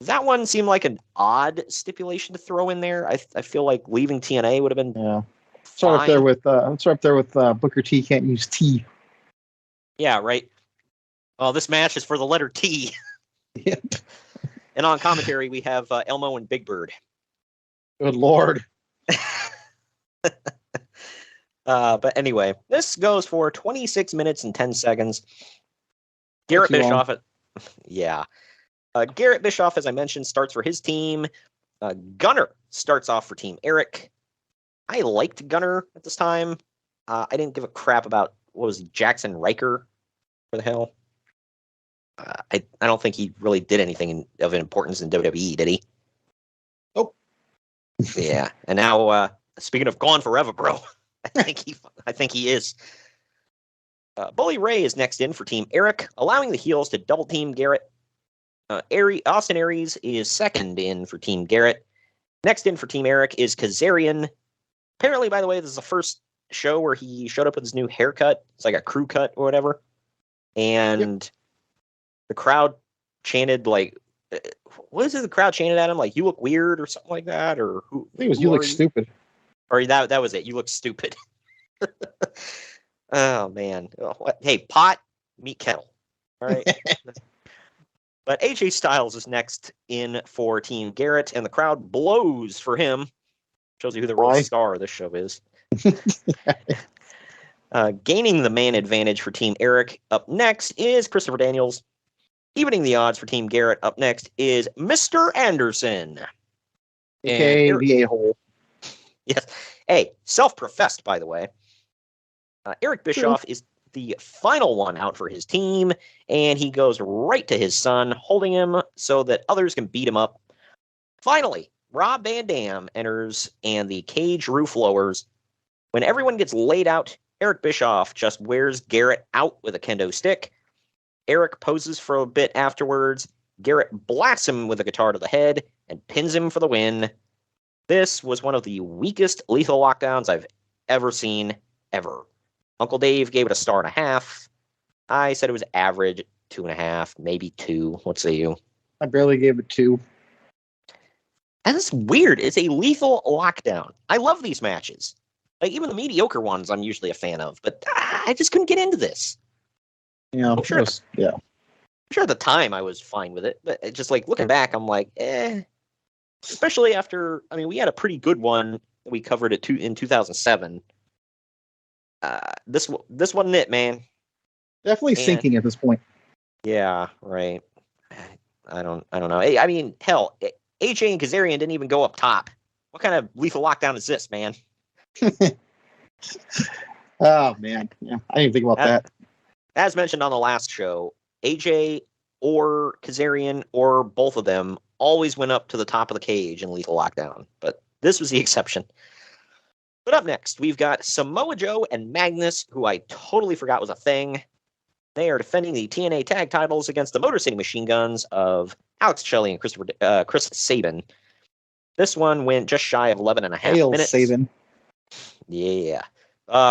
That one seemed like an odd stipulation to throw in there. I feel like leaving TNA would have been fine. It's right up there with Booker T can't use T. Yeah, right. Well, this match is for the letter T. Yep. And on commentary, we have Elmo and Big Bird. Good Lord. But anyway, this goes for 26 minutes and 10 seconds. Garett Bischoff. Yeah. Garett Bischoff, as I mentioned, starts for his team. Gunner starts off for Team Eric. I liked Gunner at this time. I didn't give a crap about, what was he, Jackson Riker? For the hell? I don't think he really did anything of importance in WWE, did he? Nope. Yeah. And now, speaking of gone forever, bro, I think he is. Bully Ray is next in for Team Eric, allowing the heels to double team Garett. Austin Aries is second in for Team Garett. Next in for Team Eric is Kazarian. Apparently, by the way, this is the first show where he showed up with his new haircut. It's like a crew cut or whatever. And the crowd chanted like, what is it? The crowd chanted at him like, "You look weird" or something like that. Or I think it was "You look stupid." Or that was it. "You look stupid." Oh man. Hey, pot meet kettle. All right. But AJ Styles is next in for Team Garett, and the crowd blows for him. Shows you who the real star of this show is. Gaining the man advantage for Team Eric up next is Christopher Daniels. Evening the odds for Team Garett up next is Mr. Anderson. Okay, the a-hole. Yes. Hey, self-professed, by the way. Eric Bischoff is the final one out for his team, and he goes right to his son, holding him so that others can beat him up. Finally, Rob Van Dam enters, and the cage roof lowers. When everyone gets laid out, Eric Bischoff just wears Garett out with a kendo stick. Eric poses for a bit afterwards. Garett blasts him with a guitar to the head and pins him for the win. This was one of the weakest lethal lockdowns I've ever seen, ever. Uncle Dave gave it a 1.5. I said it was average, 2.5, maybe 2. What say you? I barely gave it 2. And it's weird. It's a lethal lockdown. I love these matches. Like, even the mediocre ones I'm usually a fan of, but I just couldn't get into this. Yeah, I'm sure at the time I was fine with it, but it just like looking back, I'm like, Especially after, I mean, we had a pretty good one that we covered in 2007. This wasn't it, man. Definitely sinking at this point. Yeah, right. I don't know. I mean, hell, AJ and Kazarian didn't even go up top. What kind of lethal lockdown is this, man? Oh man, yeah, I didn't think about that. As mentioned on the last show, AJ or Kazarian or both of them always went up to the top of the cage in lethal lockdown, but this was the exception. But up next, we've got Samoa Joe and Magnus, who I totally forgot was a thing. They are defending the TNA tag titles against the Motor City Machine Guns of Alex Shelley and Chris Sabin. This one went just shy of 11 and a half minutes. Sabin. Yeah.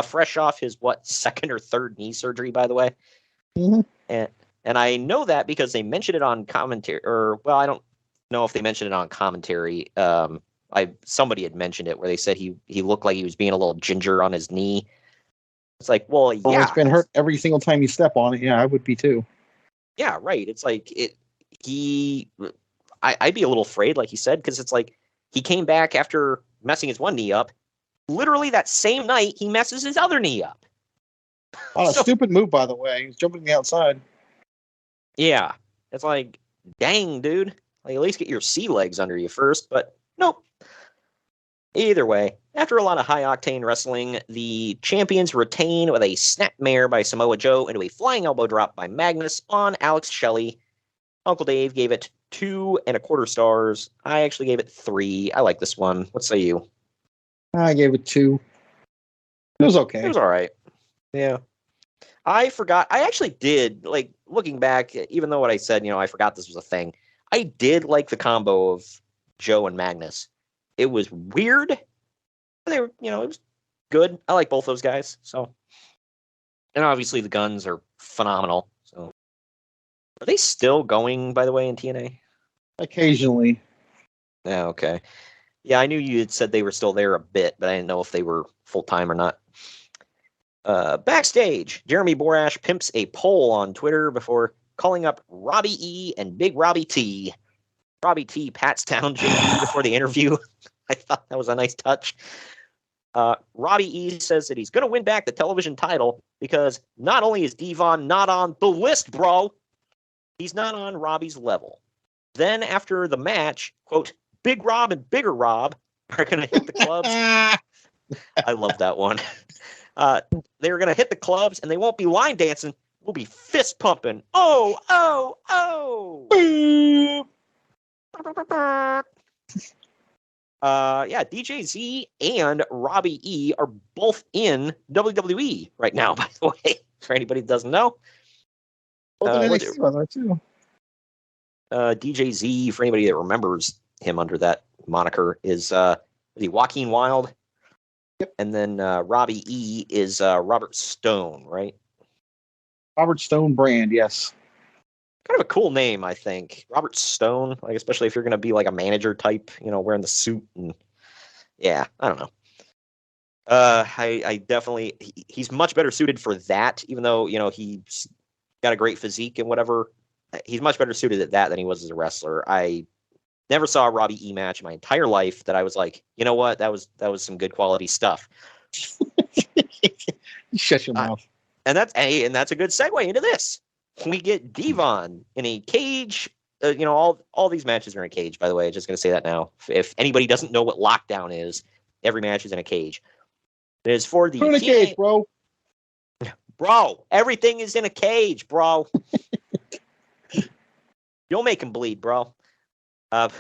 Fresh off his, second or third knee surgery, by the way. Mm-hmm. And I know that because they mentioned it on commentary, I don't know if they mentioned it on commentary. Somebody had mentioned it where they said he looked like he was being a little ginger on his knee. It's like, well, yeah. It's been hurt every single time you step on it. Yeah, I would be too. Yeah, right. It's like I'd be a little afraid, like he said, because it's like he came back after messing his one knee up. Literally that same night, he messes his other knee up. A stupid move, by the way. He's jumping the outside. Yeah. It's like, dang, dude. Like, at least get your sea legs under you first, but nope. Either way, after a lot of high-octane wrestling, the champions retain with a snapmare by Samoa Joe into a flying elbow drop by Magnus on Alex Shelley. Uncle Dave gave it 2.25 stars. I actually gave it 3. I like this one. What say you? I gave it 2. It was okay. It was all right. Yeah. I forgot. I actually did, like, looking back, even though what I said, I forgot this was a thing. I did like the combo of Joe and Magnus. It was weird. They were, it was good. I like both those guys. So, and obviously the Guns are phenomenal. So, are they still going, by the way, in TNA? Occasionally. Yeah. Okay. Yeah, I knew you had said they were still there a bit, but I didn't know if they were full time or not. Backstage, Jeremy Borash pimps a poll on Twitter before calling up Robbie E and Big Robbie T. Robbie T pats down JD before the interview. I thought that was a nice touch. Robbie E says that he's going to win back the television title because not only is Devon not on the list, bro, he's not on Robbie's level. Then after the match, quote, Big Rob and Bigger Rob are going to hit the clubs. I love that one. They're going to hit the clubs and they won't be line dancing. We'll be fist pumping. Oh, oh, oh. Djz and Robbie E are both in WWE right now, by the way, for anybody that doesn't know. NXT too. DJZ, for anybody that remembers him under that moniker, is Joaquin Wilde. Yep. And then Robbie E is Robert Stone, right? Robert Stone Brand, yes. Kind of a cool name, I think. Robert Stone, like especially if you're going to be like a manager type, wearing the suit and yeah, I don't know. I definitely he's much better suited for that, even though he's got a great physique and whatever. He's much better suited at that than he was as a wrestler. I never saw a Robbie E match in my entire life that I was like, you know what, that was some good quality stuff. Shut your mouth. And that's a good segue into this. We get Devon in a cage. All these matches are in a cage, by the way. Just going to say that now. If anybody doesn't know what Lockdown is, every match is in a cage. It is for the in a cage, bro. Bro, everything is in a cage, bro. You'll make him bleed, bro. But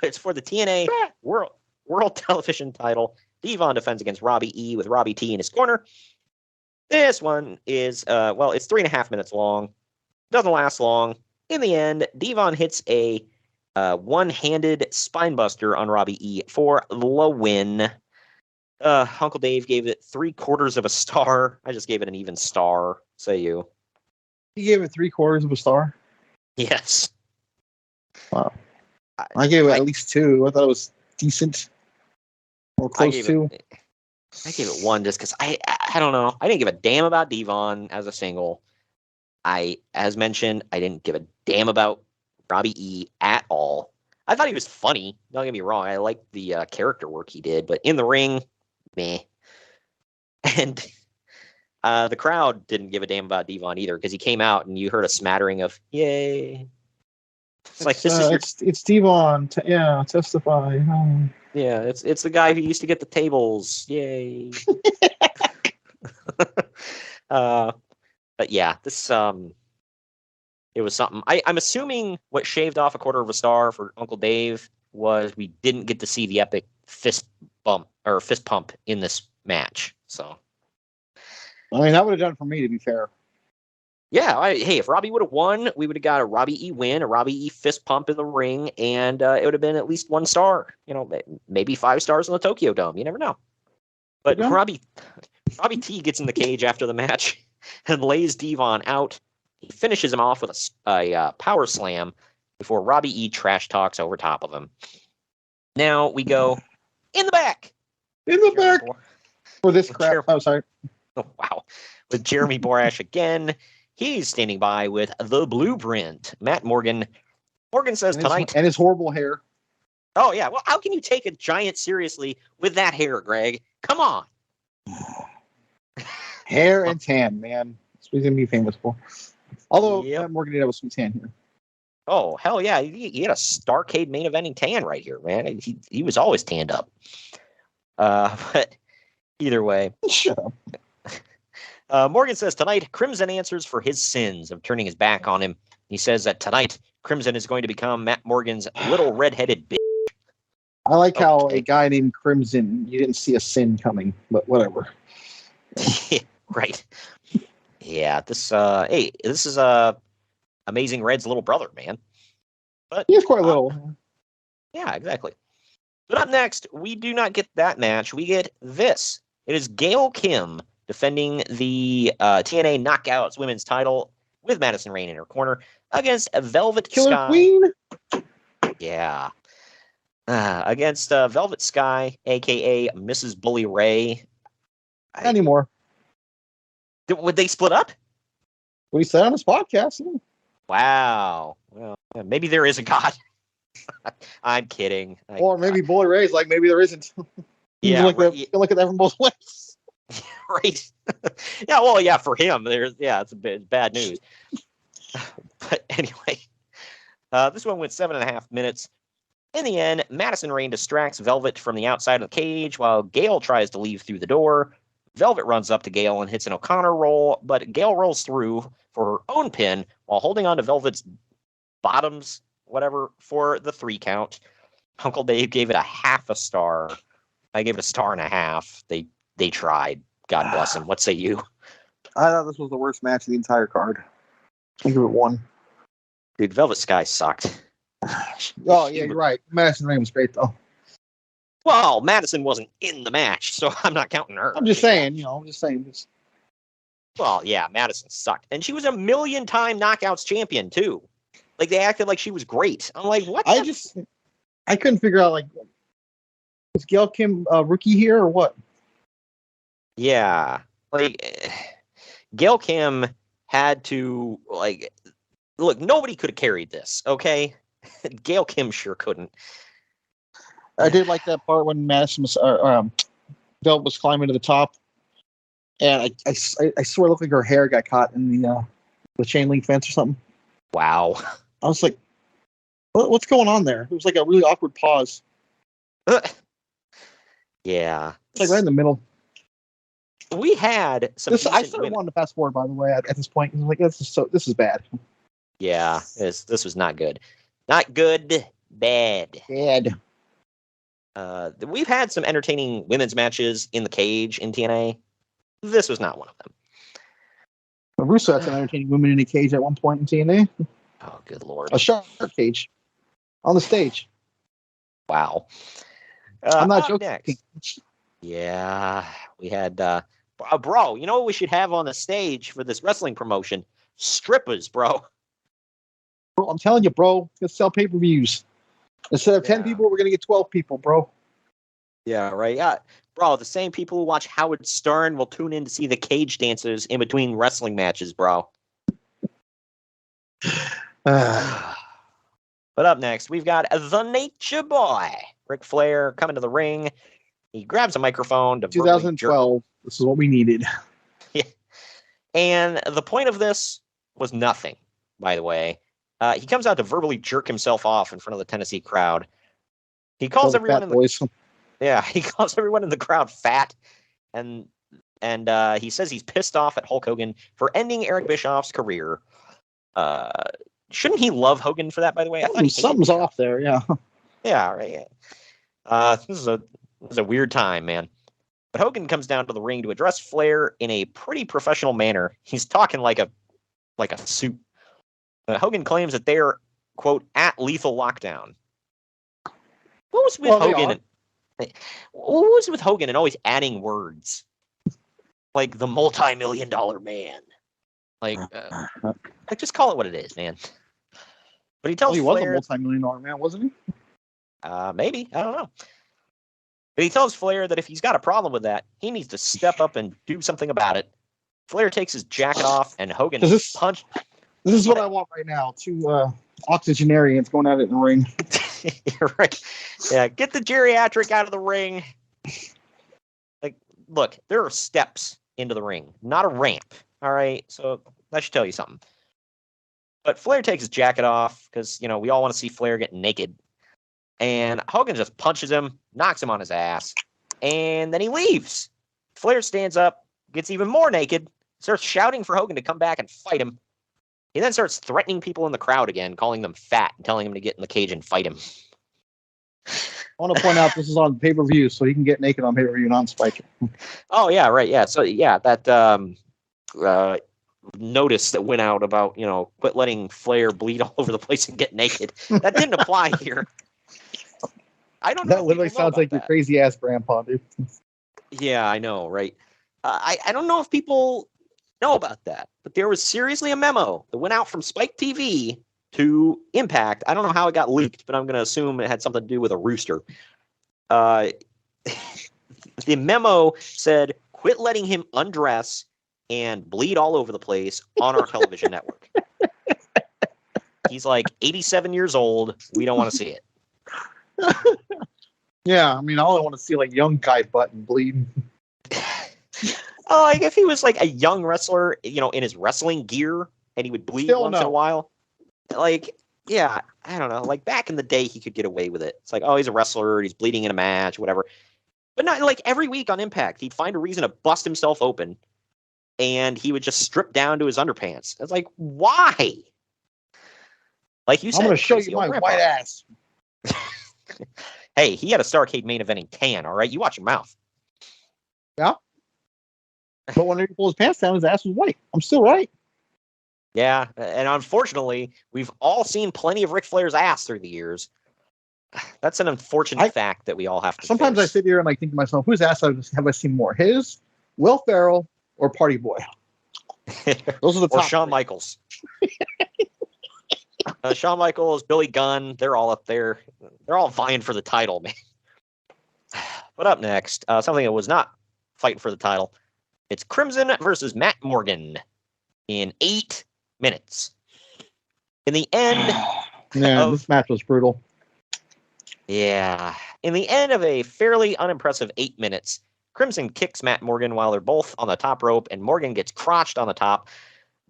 it's for the TNA World Television title. Devon defends against Robbie E with Robbie T in his corner. This one is, it's 3.5 minutes long. Doesn't last long. In the end, Devon hits a one-handed spinebuster on Robbie E for the win. Uncle Dave gave it 3/4 of a star. I just gave it an even star. Say you. You gave it 3/4 of a star? Yes. Wow. I gave it at least 2. I thought it was decent. Or close to. I gave it 1 just because I don't know. I didn't give a damn about Devon as a single. As mentioned, I didn't give a damn about Robbie E at all. I thought he was funny. Don't get me wrong. I liked the character work he did, but in the ring, meh. And the crowd didn't give a damn about Devon either because he came out and you heard a smattering of "yay." It's Devon. Testify. Yeah, it's the guy who used to get the tables. Yay. But yeah, this it was something. I'm assuming what shaved off 1/4 of a star for Uncle Dave was we didn't get to see the epic fist pump in this match. So I mean, that would have done for me, to be fair. Yeah, hey, if Robbie would have won, we would have got a Robbie E win, a Robbie E fist pump in the ring, and it would have been at least 1 star. Maybe 5 stars in the Tokyo Dome. You never know. But Robbie T gets in the cage after the match and lays Devon out. He finishes him off with a power slam before Robbie E trash talks over top of him. Now we go in the back. In the back. For this crap. Oh, sorry. Oh, wow. With Jeremy Borash again. He's standing by with the Blueprint. Matt Morgan. Morgan says tonight. And his horrible hair. Oh, yeah. Well, how can you take a giant seriously with that hair, Greg? Come on. Hair and tan, man. That's what he's going to be famous for. Although, Matt Morgan did have a sweet tan here. Oh, hell yeah. He had a Starrcade main eventing tan right here, man. He was always tanned up. But either way. Shut up. Morgan says tonight, Crimson answers for his sins of turning his back on him. He says that tonight, Crimson is going to become Matt Morgan's little redheaded bitch. I like how a guy named Crimson, you didn't see a sin coming, but whatever. Right. Yeah, this is Amazing Red's little brother, man. But he's quite little. Yeah, exactly. But up next, we do not get that match. We get this. It is Gail Kim defending the TNA Knockouts women's title with Madison Rayne in her corner against Velvet Killer Sky. Queen? Yeah. Against Velvet Sky, a.k.a. Mrs. Bully Ray. Anymore. Would they split up? What he said on his podcast. Wow. Well, maybe there is a God. I'm kidding. Or maybe Bully Ray's like, maybe there isn't. Yeah. Look at that from both ways. Right. Yeah, well, yeah, for him, it's a bit bad news. But anyway, this one went 7.5 minutes. In the end, Madison Rayne distracts Velvet from the outside of the cage while Gail tries to leave through the door. Velvet runs up to Gail and hits an O'Connor roll, but Gail rolls through for her own pin while holding on to Velvet's bottoms, whatever, for the 3 count. Uncle Dave gave it a 1/2 star. I gave it a 1.5 stars. They tried. God bless them. What say you? I thought this was the worst match of the entire card. I give it 1. Dude, Velvet Sky sucked. Oh, yeah, you're right. Madison Rain was great, though. Well, Madison wasn't in the match, so I'm not counting her. I'm just saying, Well, yeah, Madison sucked. And she was a 1,000,000-time knockouts champion, too. Like, they acted like she was great. I'm like, what? I couldn't figure out, like, was Gail Kim a rookie here or what? Yeah. Like, Gail Kim had to, like, look, nobody could have carried this, okay? Gail Kim sure couldn't. I did like that part when Madison was, Velvet was climbing to the top. And I swear it looked like her hair got caught in the chain link fence or something. Wow. I was like, what's going on there? It was like a really awkward pause. Yeah. It's like right in the middle. We had some. I started wanting to fast forward, by the way, at this point. I was like, this is bad. Yeah, this was not good. Not good, bad. Bad. We've had some entertaining women's matches in the cage in TNA. This was not one of them. Russo had some entertaining women in a cage at one point in TNA. Oh, good Lord. A shark cage. On the stage. Wow. I'm not joking. Next. Yeah, we had... bro, you know what we should have on the stage for this wrestling promotion? Strippers, bro. Bro, I'm telling you, bro. Let's sell pay-per-views. Instead of 10 people, we're going to get 12 people, bro. Yeah, right. Yeah. Bro, the same people who watch Howard Stern will tune in to see the cage dancers in between wrestling matches, bro. But up next, we've got the Nature Boy, Ric Flair, coming to the ring. He grabs a microphone to 2012. This is what we needed. Yeah. And the point of this was nothing, by the way. He comes out to verbally jerk himself off in front of the Tennessee crowd. He calls everyone in the he calls everyone in the crowd fat, and he says he's pissed off at Hulk Hogan for ending Eric Bischoff's career. Shouldn't he love Hogan for that, by the way? I thought something's off there, yeah. Yeah, right. Yeah. This is a weird time, man. But Hogan comes down to the ring to address Flair in a pretty professional manner. He's talking like a suit. Hogan claims that they're, quote, at lethal lockdown. What was with Hogan? What was with Hogan and always adding words? Like the multi-million-dollar man. Like just call it what it is, man. But he tells Flair... He was a multi-million-dollar man, wasn't he? Maybe. I don't know. But he tells Flair that if he's got a problem with that, he needs to step up and do something about it. Flair takes his jacket off, and Hogan punch. This is what I want right now. Two octogenarians going at it in the ring. You're right. Yeah, get the geriatric out of the ring. Like, look, there are steps into the ring, not a ramp. All right, so that should tell you something. But Flair takes his jacket off because, we all want to see Flair get naked. And Hogan just punches him, knocks him on his ass, and then he leaves. Flair stands up, gets even more naked, starts shouting for Hogan to come back and fight him. He then starts threatening people in the crowd again, calling them fat and telling them to get in the cage and fight him. I want to point out this is on pay-per-view, so he can get naked on pay-per-view, not spike it. Oh, yeah, right, yeah. So, yeah, that notice that went out about, quit letting Flair bleed all over the place and get naked. That didn't apply here. I don't know. That literally sounds like your crazy-ass grandpa, dude. Yeah, I know, right? I don't know if people know about that, but there was seriously a memo that went out from Spike TV to Impact. I don't know how it got leaked, but I'm going to assume it had something to do with a rooster. The memo said, quit letting him undress and bleed all over the place on our television network. He's like 87 years old. We don't want to see it. Yeah, I mean, all I want to see like young guy button bleeding. Like if he was like a young wrestler, in his wrestling gear, and he would bleed once in a while. Like, yeah, I don't know. Like back in the day, he could get away with it. It's like, oh, he's a wrestler, he's bleeding in a match, whatever. But not like every week on Impact, he'd find a reason to bust himself open, and he would just strip down to his underpants. It's like, why? Like you said, I'm going to show you my white ass. Hey, he had a Starrcade main eventing tan, all right? You watch your mouth. Yeah. But when he pulled his pants down, his ass was white. I'm still right. Yeah, and unfortunately, we've all seen plenty of Ric Flair's ass through the years. That's an unfortunate fact that we all have to Sometimes face. I sit here and think to myself, whose ass have I seen more? His, Will Ferrell, or Party Boy? Those are the top. Or Shawn Michaels. Shawn Michaels, Billy Gunn, they're all up there. They're all vying for the title, man. But up next, something that was not fighting for the title. It's Crimson versus Matt Morgan in 8 minutes. In the end... This match was brutal. Yeah. In the end of a fairly unimpressive 8 minutes, Crimson kicks Matt Morgan while they're both on the top rope, and Morgan gets crotched on the top.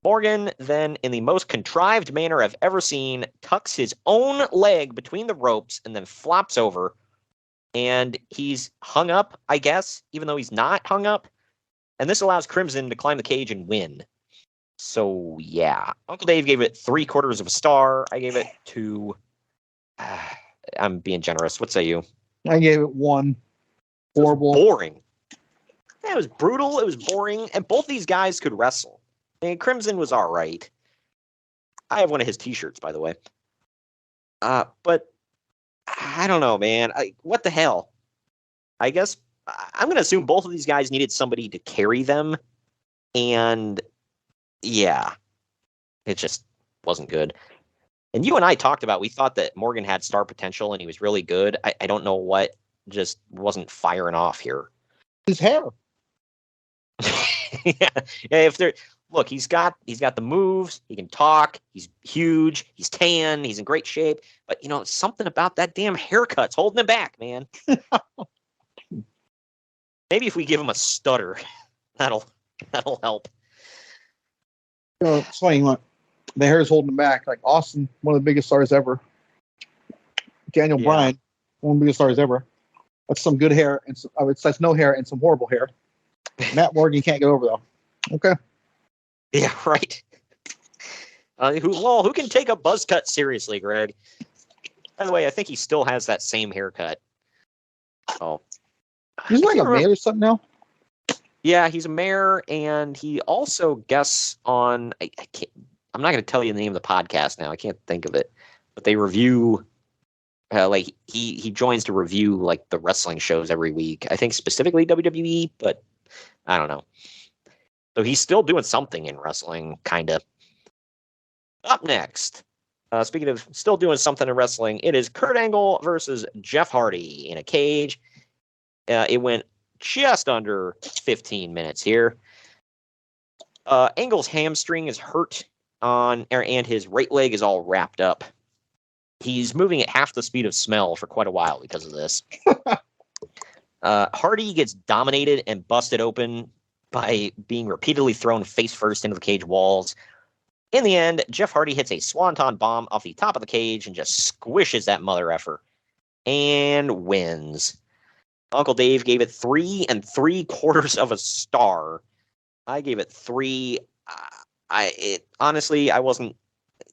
Morgan then, in the most contrived manner I've ever seen, tucks his own leg between the ropes and then flops over. And he's hung up, I guess, even though he's not hung up. And this allows Crimson to climb the cage and win. So, yeah. Uncle Dave gave it 3/4 of a star. I gave it 2. I'm being generous. What say you? I gave it 1. Horrible. Boring. Yeah, it was brutal. It was boring. And both these guys could wrestle. I mean, Crimson was all right. I have one of his T-shirts, by the way. But I don't know, man. What the hell? I guess I'm going to assume both of these guys needed somebody to carry them. And yeah, it just wasn't good. And you and I talked about, we thought that Morgan had star potential and he was really good. I don't know what just wasn't firing off here. His hair. Yeah, if there, look, he's got the moves. He can talk. He's huge. He's tan. He's in great shape. But something about that damn haircut's holding him back, man. Maybe if we give him a stutter, that'll help. It's funny, look, the hair is holding him back. Like Austin, one of the biggest stars ever. Daniel Bryan, one of the biggest stars ever. That's some good hair, and that's no hair and some horrible hair. Matt Morgan can't get over though. Okay. Yeah, right. Who can take a buzz cut seriously, Greg? By the way, I think he still has that same haircut. Oh, he's like a mayor or something now. Yeah, he's a mayor, and he also guests on. I can't. I'm not going to tell you the name of the podcast now. I can't think of it, but they review. He joins to review like the wrestling shows every week. I think specifically WWE, but I don't know. So he's still doing something in wrestling, kind of. Up next, speaking of still doing something in wrestling, it is Kurt Angle versus Jeff Hardy in a cage. It went just under 15 minutes here. Angle's hamstring is hurt and his right leg is all wrapped up. He's moving at half the speed of smell for quite a while because of this. Hardy gets dominated and busted open by being repeatedly thrown face first into the cage walls. In the end, Jeff Hardy hits a swanton bomb off the top of the cage and just squishes that mother effer and wins. Uncle Dave gave it 3 3/4 of a star. I gave it 3. Honestly, I wasn't.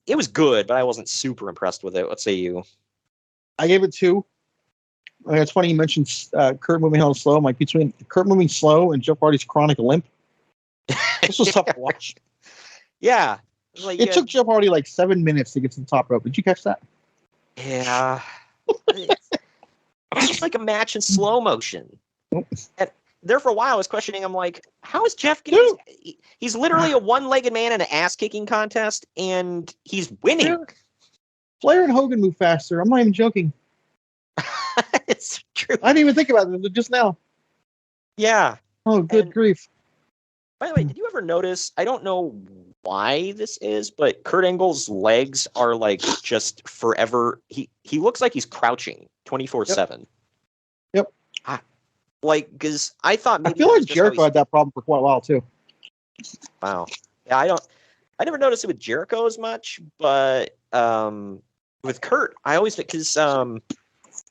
It was good, but I wasn't super impressed with it. What say you? I gave it 2. It's funny you mentioned Kurt moving hella slow. Like between Kurt moving slow and Jeff Hardy's chronic limp, this was tough to watch. Yeah, it took Jeff Hardy like 7 minutes to get to the top rope. Did you catch that? Yeah, it's just like a match in slow motion. And there for a while, I was questioning. I'm like, how is Jeff getting? He's literally a one-legged man in an ass-kicking contest, and he's winning. Flair and Hogan move faster. I'm not even joking. It's true. I didn't even think about it just now. Yeah. Oh, good grief. By the way, did you ever notice, I don't know why this is, but Kurt Angle's legs are like just forever. He looks like he's crouching 24/7. Yep. Because I thought maybe I feel like Jericho had that problem for quite a while too. Wow. Yeah, I never noticed it with Jericho as much, but with Kurt, I always think because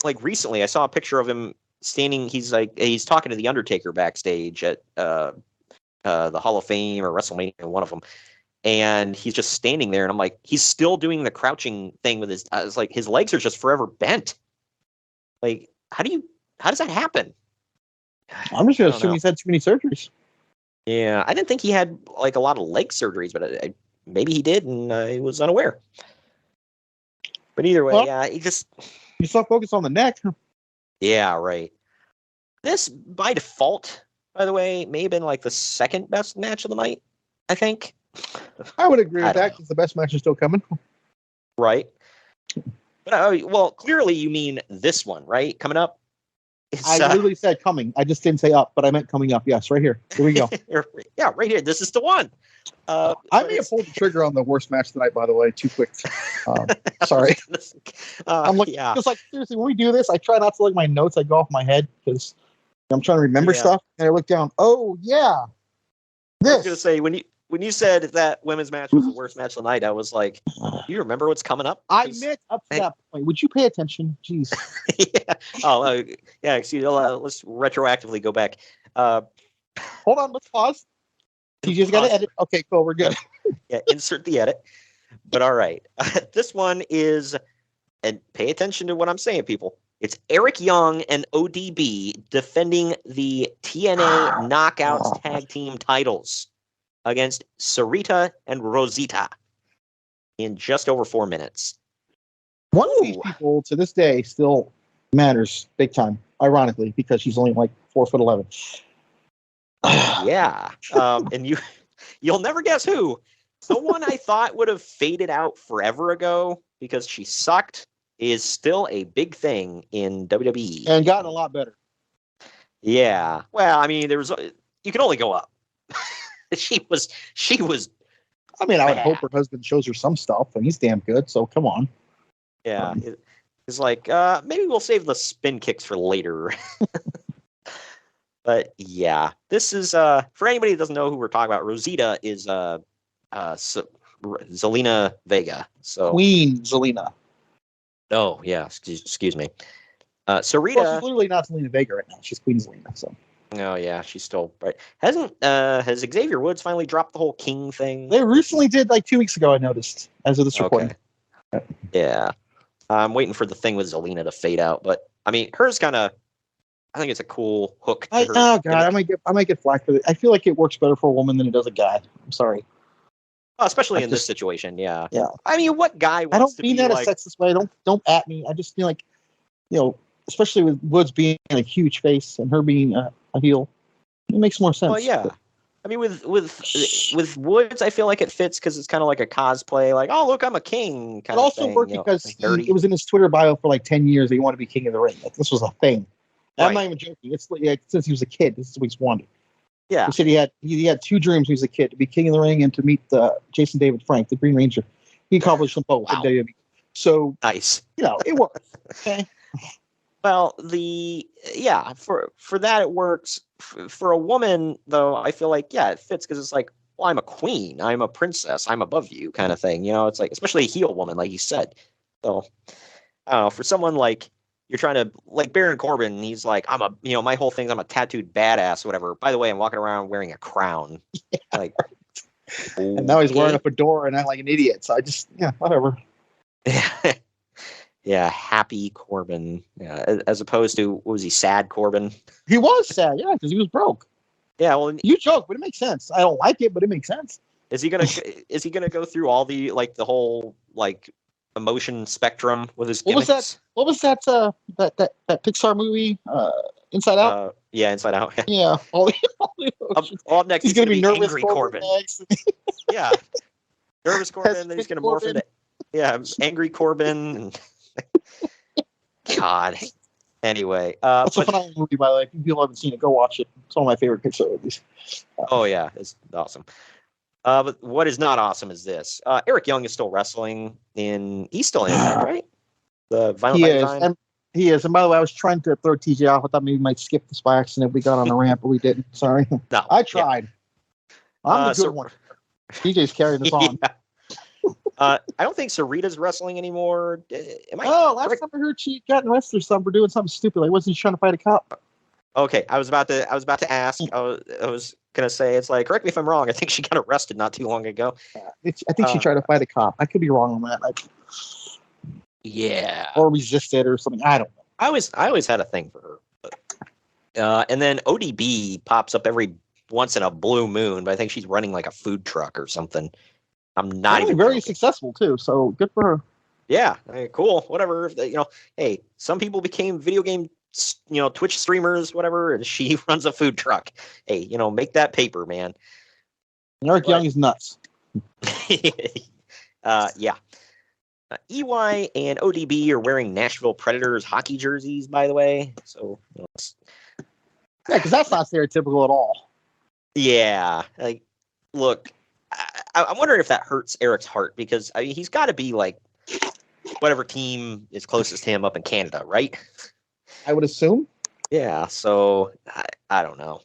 like recently I saw a picture of him standing. He's talking to the Undertaker backstage at the Hall of Fame or WrestleMania, one of them, and he's just standing there, and I'm like, he's still doing the crouching thing with his. It's like his legs are just forever bent. Like, how does that happen? I'm just gonna assume he's had too many surgeries. Yeah, I didn't think he had like a lot of leg surgeries, but maybe he did, and he was unaware. But either way, you still focus on the neck. Yeah, right. This, by default, by the way, may have been like the second best match of the night, I think. I would agree with that because the best match is still coming. Right. But, well, clearly you mean this one, right? Coming up? I literally said coming. I just didn't say up, but I meant coming up. Yes, right here. Here we go. Yeah, right here. This is the one. I may have pulled the trigger on the worst match tonight, by the way, too quick. Sorry. I'm like, just like, seriously, when we do this, I try not to look at my notes. I go off my head because I'm trying to remember stuff. And I look down. Oh, yeah. This. I was going to say, when you said that women's match was the worst match of the night, I was like, do you remember what's coming up? I meant up to that point. Would you pay attention? Jeez. Yeah. Oh, yeah. Excuse me. Let's retroactively go back. Hold on. Let's pause. You just got to edit. Okay, cool. We're good. Yeah, insert the edit. But all right. This one is, and pay attention to what I'm saying, people. It's Eric Young and ODB defending the TNA Knockouts Tag Team titles against Sarita and Rosita in just over 4 minutes. One of these people to this day still matters big time, ironically, because she's only like 4'11". Yeah. And you'll never guess who. The one I thought would have faded out forever ago because she sucked is still a big thing in WWE. And gotten a lot better. Yeah. Well, I mean, you can only go up. She was. I mean, I would hope her husband shows her some stuff, and he's damn good. So come on. Yeah, it's like maybe we'll save the spin kicks for later. But yeah, this is for anybody who doesn't know who we're talking about. Rosita is Zelina Vega. So Queen Zelina. Oh yeah, excuse me. Sarita. Well, she's literally not Zelina Vega right now. She's Queen Zelina. So. Oh yeah, she's still right. Has Xavier Woods finally dropped the whole King thing? They recently did, like 2 weeks ago. I noticed as of this recording. Okay. Yeah, I'm waiting for the thing with Zelina to fade out, but I mean, hers kind of. I think it's a cool hook. To her oh god, I might get flack for it. I feel like it works better for a woman than it does a guy. I'm sorry. Especially in this situation, yeah. Yeah. I mean, what guy wants I don't to mean be that like... a sexist way. Don't at me. I just feel like, especially with Woods being a huge face and her being a heel, it makes more sense. Well, yeah. I mean, with Woods, I feel like it fits because it's kind of like a cosplay, like, oh, look, I'm a king kind of thing. It also worked because it was in his Twitter bio for like 10 years that he wanted to be king of the ring. Like, this was a thing. Right. I'm not even joking. It's like, since he was a kid, this is what he's wanted. Yeah. He said he had two dreams when he was a kid, to be king of the ring and to meet Jason David Frank, the Green Ranger. He accomplished them both in WWE. So nice. It works. Okay. Well, for that it works. For a woman, though, I feel like, it fits because it's like, well, I'm a queen, I'm a princess, I'm above you kind of thing. It's like, especially a heel woman, like you said. So, I don't know, for someone like, you're trying to, like Baron Corbin, he's like, I'm a, my whole thing's I'm a tattooed badass, whatever. By the way, I'm walking around wearing a crown. Yeah. Like, and now he's wearing a fedora and acting like an idiot. So I just, whatever. Yeah, happy Corbin. Yeah, as opposed to, what was he, sad Corbin? He was sad, because he was broke. Yeah, well, you joke, but it makes sense. I don't like it, but it makes sense. Is he gonna go through all the the whole emotion spectrum with his gimmicks? What was that Pixar movie, Inside Out? Yeah, Inside Out. Yeah. All up next, he's gonna be nervous angry Corbin. Yeah, nervous Corbin, and then he's gonna morph into angry Corbin. And God. Anyway, it's a phenomenal movie, by the way. If people haven't seen it, go watch it. It's one of my favorite Pixar movies. Oh yeah, it's awesome. But what is not awesome is this. Eric Young is still wrestling he's still in it, right? The Violent Design. He is. And by the way, I was trying to throw TJ off. I thought maybe we might skip this by accident. We got on the ramp, but we didn't. Sorry. No, I tried. I'm the good one. TJ's carrying us on. I don't think Sarita's wrestling anymore. Last time I heard she got arrested or something for doing something stupid. Like, wasn't she trying to fight a cop? Okay, I was about to ask. I was gonna say, it's like, correct me if I'm wrong. I think she got arrested not too long ago. I think she tried to fight a cop. I could be wrong on that. Yeah. Or resisted or something. I don't know. I always had a thing for her. And then ODB pops up every once in a blue moon, but I think she's running like a food truck or something. I'm not even very joking. successful too. So good for her. Yeah, cool. Whatever. Hey, some people became video game, Twitch streamers, whatever, and she runs a food truck. Hey, make that paper, man. Eric Young is nuts. Yeah. EY and ODB are wearing Nashville Predators hockey jerseys, by the way. So, yeah, because that's not stereotypical at all. Yeah, look, I'm wondering if that hurts Eric's heart because he's got to be like whatever team is closest to him up in Canada, right? I would assume. Yeah, so I don't know.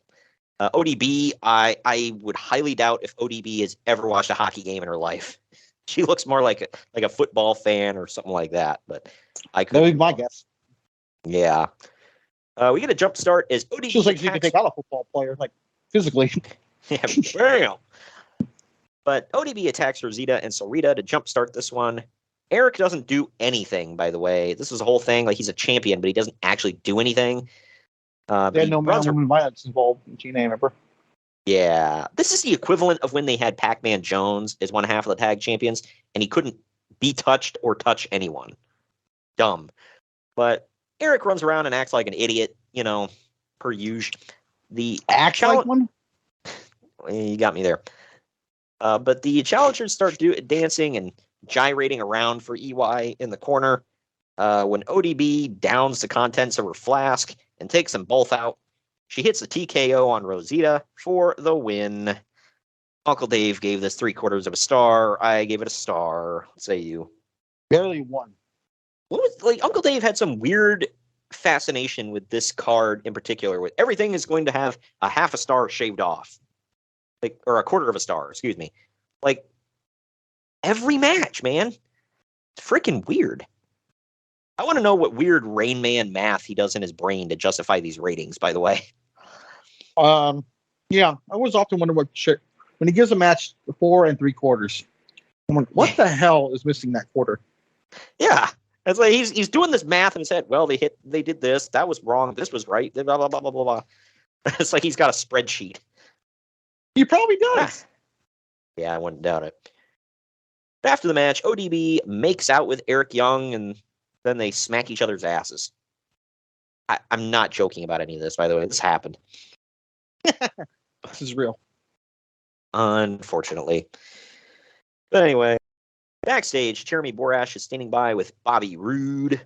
ODB, I would highly doubt if ODB has ever watched a hockey game in her life. She looks more like a football fan or something like that, but that would be my guess. Yeah. We get a jump start as ODB. Feels like she could take out a football player, like physically. Yeah, bam. But ODB attacks Rosita and Sarita to jumpstart this one. Eric doesn't do anything, by the way. This is the whole thing. Like, he's a champion, but he doesn't actually do anything. There's no man-woman violence involved in TNA, remember? Yeah. This is the equivalent of when they had Pac-Man Jones as one half of the tag champions, and he couldn't be touched or touch anyone. Dumb. But Eric runs around and acts like an idiot, per usual. Act like one? You got me there. But the challengers start dancing and gyrating around for EY in the corner. When ODB downs the contents of her flask and takes them both out, she hits a TKO on Rosita for the win. Uncle Dave gave this 3/4 of a star. I gave it a star. What say you? Barely won. Uncle Dave had some weird fascination with this card in particular. With everything is going to have a half a star shaved off, or a 1/4 of a star. Excuse me. Like every match, man. It's freaking weird. I want to know what weird Rain Man math he does in his brain to justify these ratings, by the way. Yeah, I was often wondering what shit when he gives a match 4 3/4. I'm like, what the hell is missing that quarter? Yeah, it's like he's doing this math in his head. Well, they did this, that was wrong, this was right, blah blah blah blah blah blah. It's like he's got a spreadsheet. He probably does. Yeah, I wouldn't doubt it. After the match, ODB makes out with Eric Young, and then they smack each other's asses. I'm not joking about any of this, by the way. This happened. This is real. Unfortunately. But anyway, backstage, Jeremy Borash is standing by with Bobby Roode.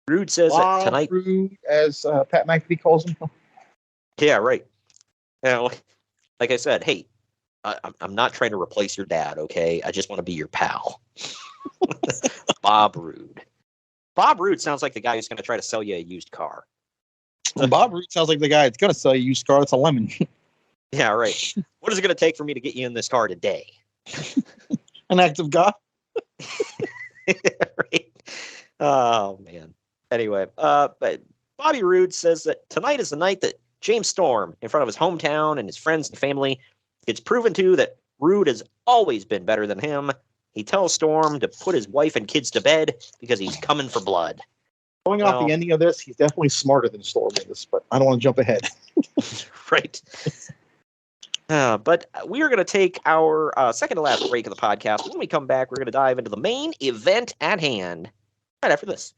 Roode says that tonight... Roode, as Pat McAfee calls him. Yeah, right. Like I said, hey, I'm not trying to replace your dad, okay? I just want to be your pal. Bob Roode. Bob Roode sounds like the guy who's going to try to sell you a used car. Bob Roode sounds like the guy that's going to sell you a used car. It's a lemon. Yeah, right. What is it going to take for me to get you in this car today? An act of God. Right. Oh, man. Anyway, but Bobby Roode says that tonight is the night that James Storm, in front of his hometown and his friends and family, gets proven to that Roode has always been better than him. He tells Storm to put his wife and kids to bed because he's coming for blood. Going off the ending of this, he's definitely smarter than Storm in this, but I don't want to jump ahead. Right. But we are going to take our second to last break of the podcast. When we come back, we're going to dive into the main event at hand right after this.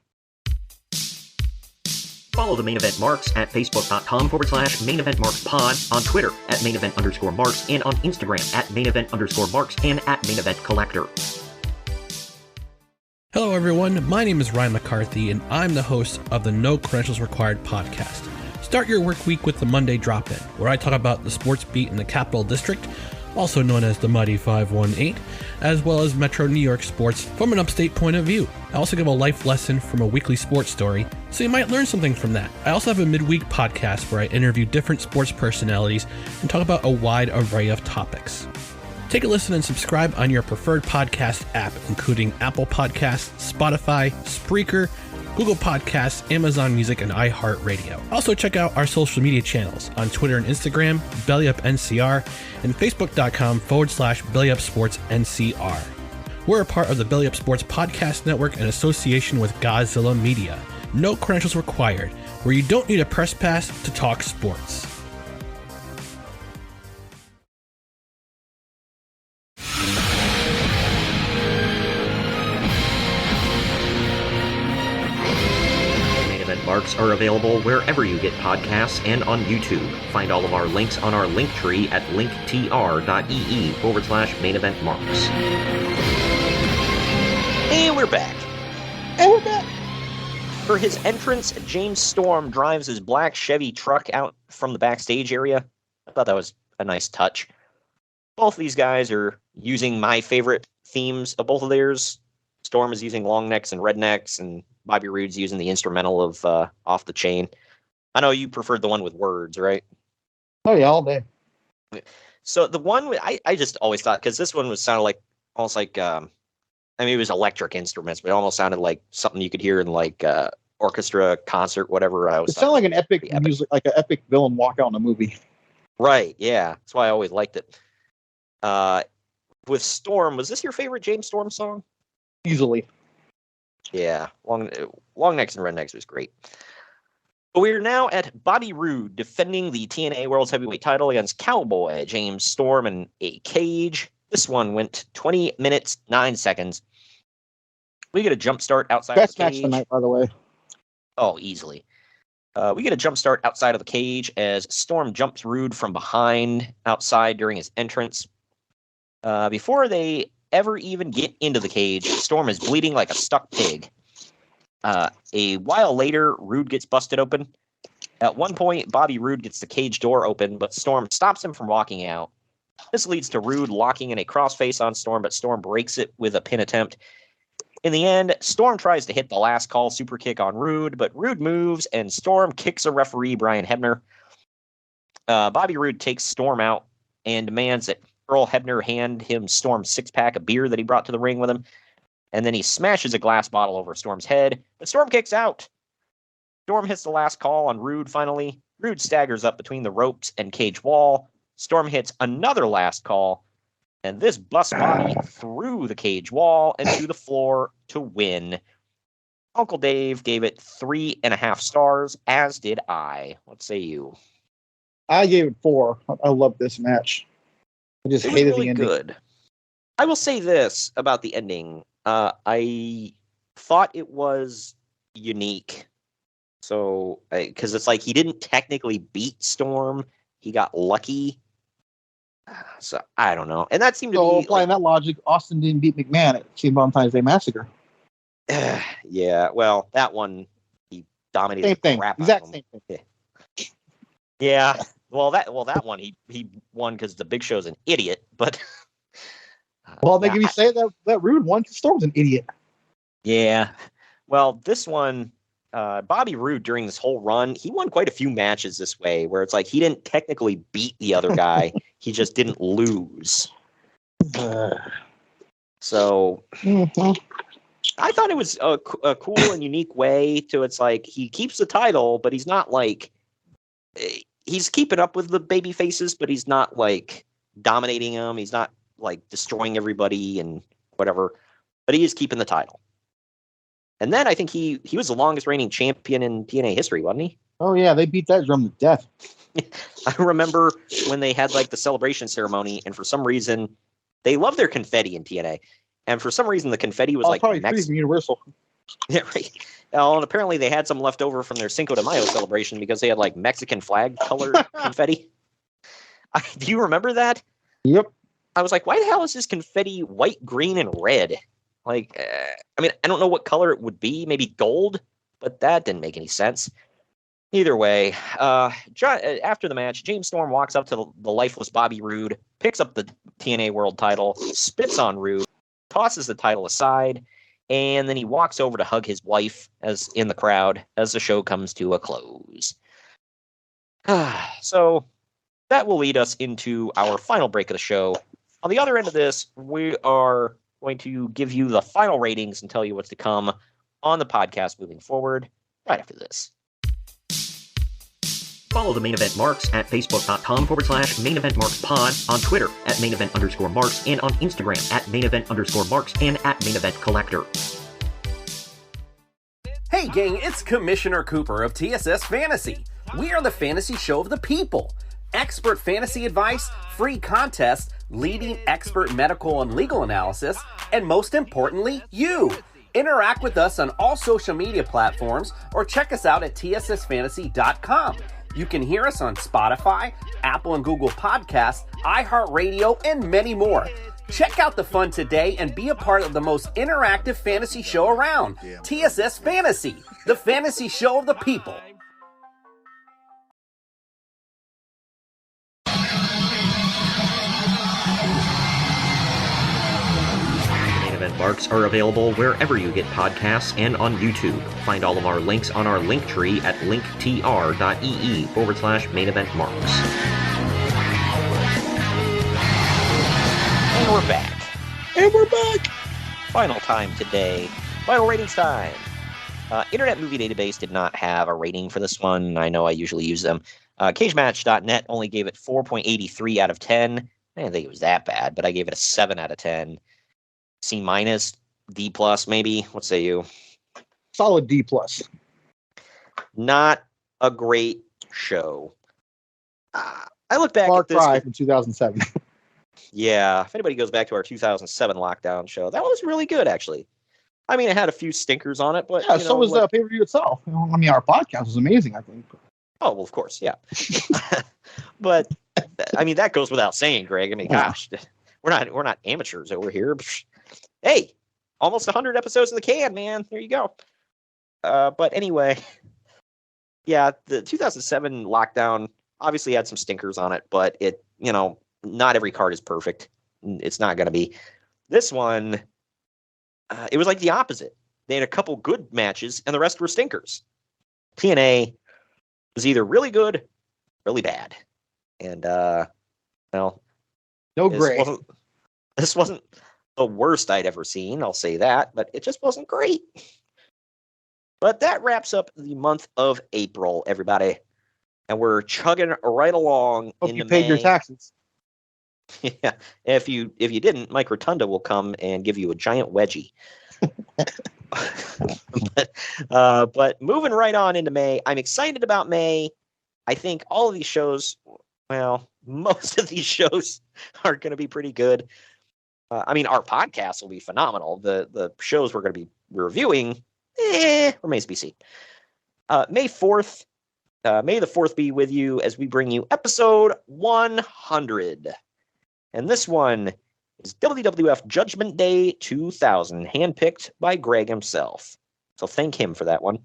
Follow the Main Event Marks at facebook.com/Main Event Marks Pod, on Twitter at Main Event _Marks, and on Instagram at Main Event _Marks and at Main Event Collector. Hello, everyone. My name is Ryan McCarthy, and I'm the host of the No Credentials Required podcast. Start your work week with the Monday Drop-In, where I talk about the sports beat in the Capital District, also known as the Mighty 518, as well as Metro New York sports from an upstate point of view. I also give a life lesson from a weekly sports story, so you might learn something from that. I also have a midweek podcast where I interview different sports personalities and talk about a wide array of topics. Take a listen and subscribe on your preferred podcast app, including Apple Podcasts, Spotify, Spreaker, Google Podcasts, Amazon Music, and iHeartRadio. Also check out our social media channels on Twitter and Instagram, BellyUpNCR, and Facebook.com/BellyUpSportsNCR. We're a part of the Belly Up Sports Podcast Network in association with Godzilla Media. No credentials required, where you don't need a press pass to talk sports. Marks are available wherever you get podcasts and on YouTube. Find all of our links on our link tree at linktr.ee/main event marks. And we're back. For his entrance, James Storm drives his black Chevy truck out from the backstage area. I thought that was a nice touch. Both of these guys are using my favorite themes of both of theirs. Storm is using long necks and rednecks, and Bobby Roode's using the instrumental of Off the Chain. I know you preferred the one with words, right? Oh, yeah, all day. So the one I just always thought, because this one sounded almost like it was electric instruments, but it almost sounded like something you could hear in like orchestra, concert, whatever. It sounded like an epic music, like an epic villain walk out in a movie. Right, yeah. That's why I always liked it. With Storm, was this your favorite James Storm song? Easily. Yeah, long necks and rednecks was great. But we are now at Bobby Roode defending the TNA World Heavyweight title against Cowboy, James Storm, in a cage. This one went 20 minutes, 9 seconds. We get a jump start outside of the cage. Best match tonight, by the way. Oh, easily. We get a jump start outside of the cage as Storm jumps Roode from behind outside during his entrance. Before they ever even get into the cage, Storm is bleeding like a stuck pig. A while later, Roode gets busted open. At one point, Bobby Roode gets the cage door open, but Storm stops him from walking out. This leads to Roode locking in a crossface on Storm, but Storm breaks it with a pin attempt. In the end, Storm tries to hit the last call super kick on Roode, but Roode moves and Storm kicks a referee, Brian Hebner. Bobby Roode takes Storm out and demands that Earl Hebner hand him Storm's 6-pack of beer that he brought to the ring with him. And then he smashes a glass bottle over Storm's head, but Storm kicks out. Storm hits the last call on Roode finally. Roode staggers up between the ropes and cage wall. Storm hits another last call, and this busts Bobby through the cage wall and to the floor to win. Uncle Dave gave it 3.5 stars, as did I. What say you? I gave it 4. I love this match. I just hated the ending. Good. I will say this about the ending. I thought it was unique. So, because it's like he didn't technically beat Storm. He got lucky. So, I don't know. And that seemed to be... So, applying that logic, Austin didn't beat McMahon at St. Valentine's Day Massacre. Yeah, well, that one, he dominated the crap out of him. Same thing. Yeah. Well, that one, he won because the Big Show's an idiot, but... Well, they can be saying that Roode won because Storm's an idiot. Yeah. Well, this one, Bobby Roode, during this whole run, he won quite a few matches this way, where it's like he didn't technically beat the other guy. He just didn't lose. So, I thought it was a cool and unique way to, it's like, he keeps the title, but he's not like, he's keeping up with the baby faces, but he's not like dominating them. He's not like destroying everybody and whatever, but he is keeping the title. And then I think he was the longest reigning champion in TNA history, wasn't he? Oh yeah, they beat that drum to death. I remember when they had like the celebration ceremony, and for some reason they love their confetti in TNA, and for some reason the confetti was like probably pretty universal. Yeah, right. And apparently they had some left over from their Cinco de Mayo celebration because they had like Mexican flag colored confetti. Do you remember that? Yep. I was like, why the hell is this confetti white, green, and red? Like, I mean, I don't know what color it would be. Maybe gold, but that didn't make any sense. Either way, after the match, James Storm walks up to the lifeless Bobby Roode, picks up the TNA World title, spits on Roode, tosses the title aside, and then he walks over to hug his wife as in the crowd as the show comes to a close. So that will lead us into our final break of the show. On the other end of this, we are going to give you the final ratings and tell you what's to come on the podcast moving forward right after this. Follow the Main Event Marks at facebook.com/Main Event Marks Pod, on Twitter at Main Event _Marks, and on Instagram at Main Event _Marks and at Main Event Collector. Hey gang, it's Commissioner Cooper of TSS Fantasy. We are the fantasy show of the people. Expert fantasy advice, free contests, leading expert medical and legal analysis, and most importantly, you. Interact with us on all social media platforms or check us out at tssfantasy.com. You can hear us on Spotify, Apple and Google Podcasts, iHeartRadio, and many more. Check out the fun today and be a part of the most interactive fantasy show around. TSS Fantasy, the fantasy show of the people. Main Event Marks are available wherever you get podcasts and on YouTube. Find all of our links on our link tree at linktr.ee/main event marks. And we're back. Final time today. Final ratings time. Internet Movie Database did not have a rating for this one. I know I usually use them. CageMatch.net only gave it 4.83 out of 10. I didn't think it was that bad, but I gave it a 7 out of 10. C-, D+, maybe. What say you? Solid D+. Not a great show. I look back Far at this. Cry from 2007. Yeah, if anybody goes back to our 2007 lockdown show, that was really good, actually. I mean, it had a few stinkers on it, but Yeah, so was the pay-per-view itself. I mean, our podcast was amazing, I think. Oh, well, of course, yeah. But I mean, that goes without saying, Greg. I mean, gosh, we're not amateurs over here. Hey, almost 100 episodes in the can, man. There you go. But anyway, yeah, the 2007 lockdown obviously had some stinkers on it, but it, not every card is perfect. It's not going to be. This one, it was like the opposite. They had a couple good matches, and the rest were stinkers. TNA was either really good, really bad. And, no gray. This wasn't the worst I'd ever seen, I'll say that, but it just wasn't great. But that wraps up the month of April, everybody. And we're chugging right along. Hope you paid your taxes. Yeah. If you didn't, Mike Rotunda will come and give you a giant wedgie. But moving right on into May, I'm excited about May. I think all of these shows, well, most of these shows are going to be pretty good. I mean, our podcast will be phenomenal. The shows we're going to be reviewing, remains to be seen. May 4th, May the 4th be with you as we bring you episode 100. And this one is WWF Judgment Day 2000, handpicked by Greg himself. So thank him for that one.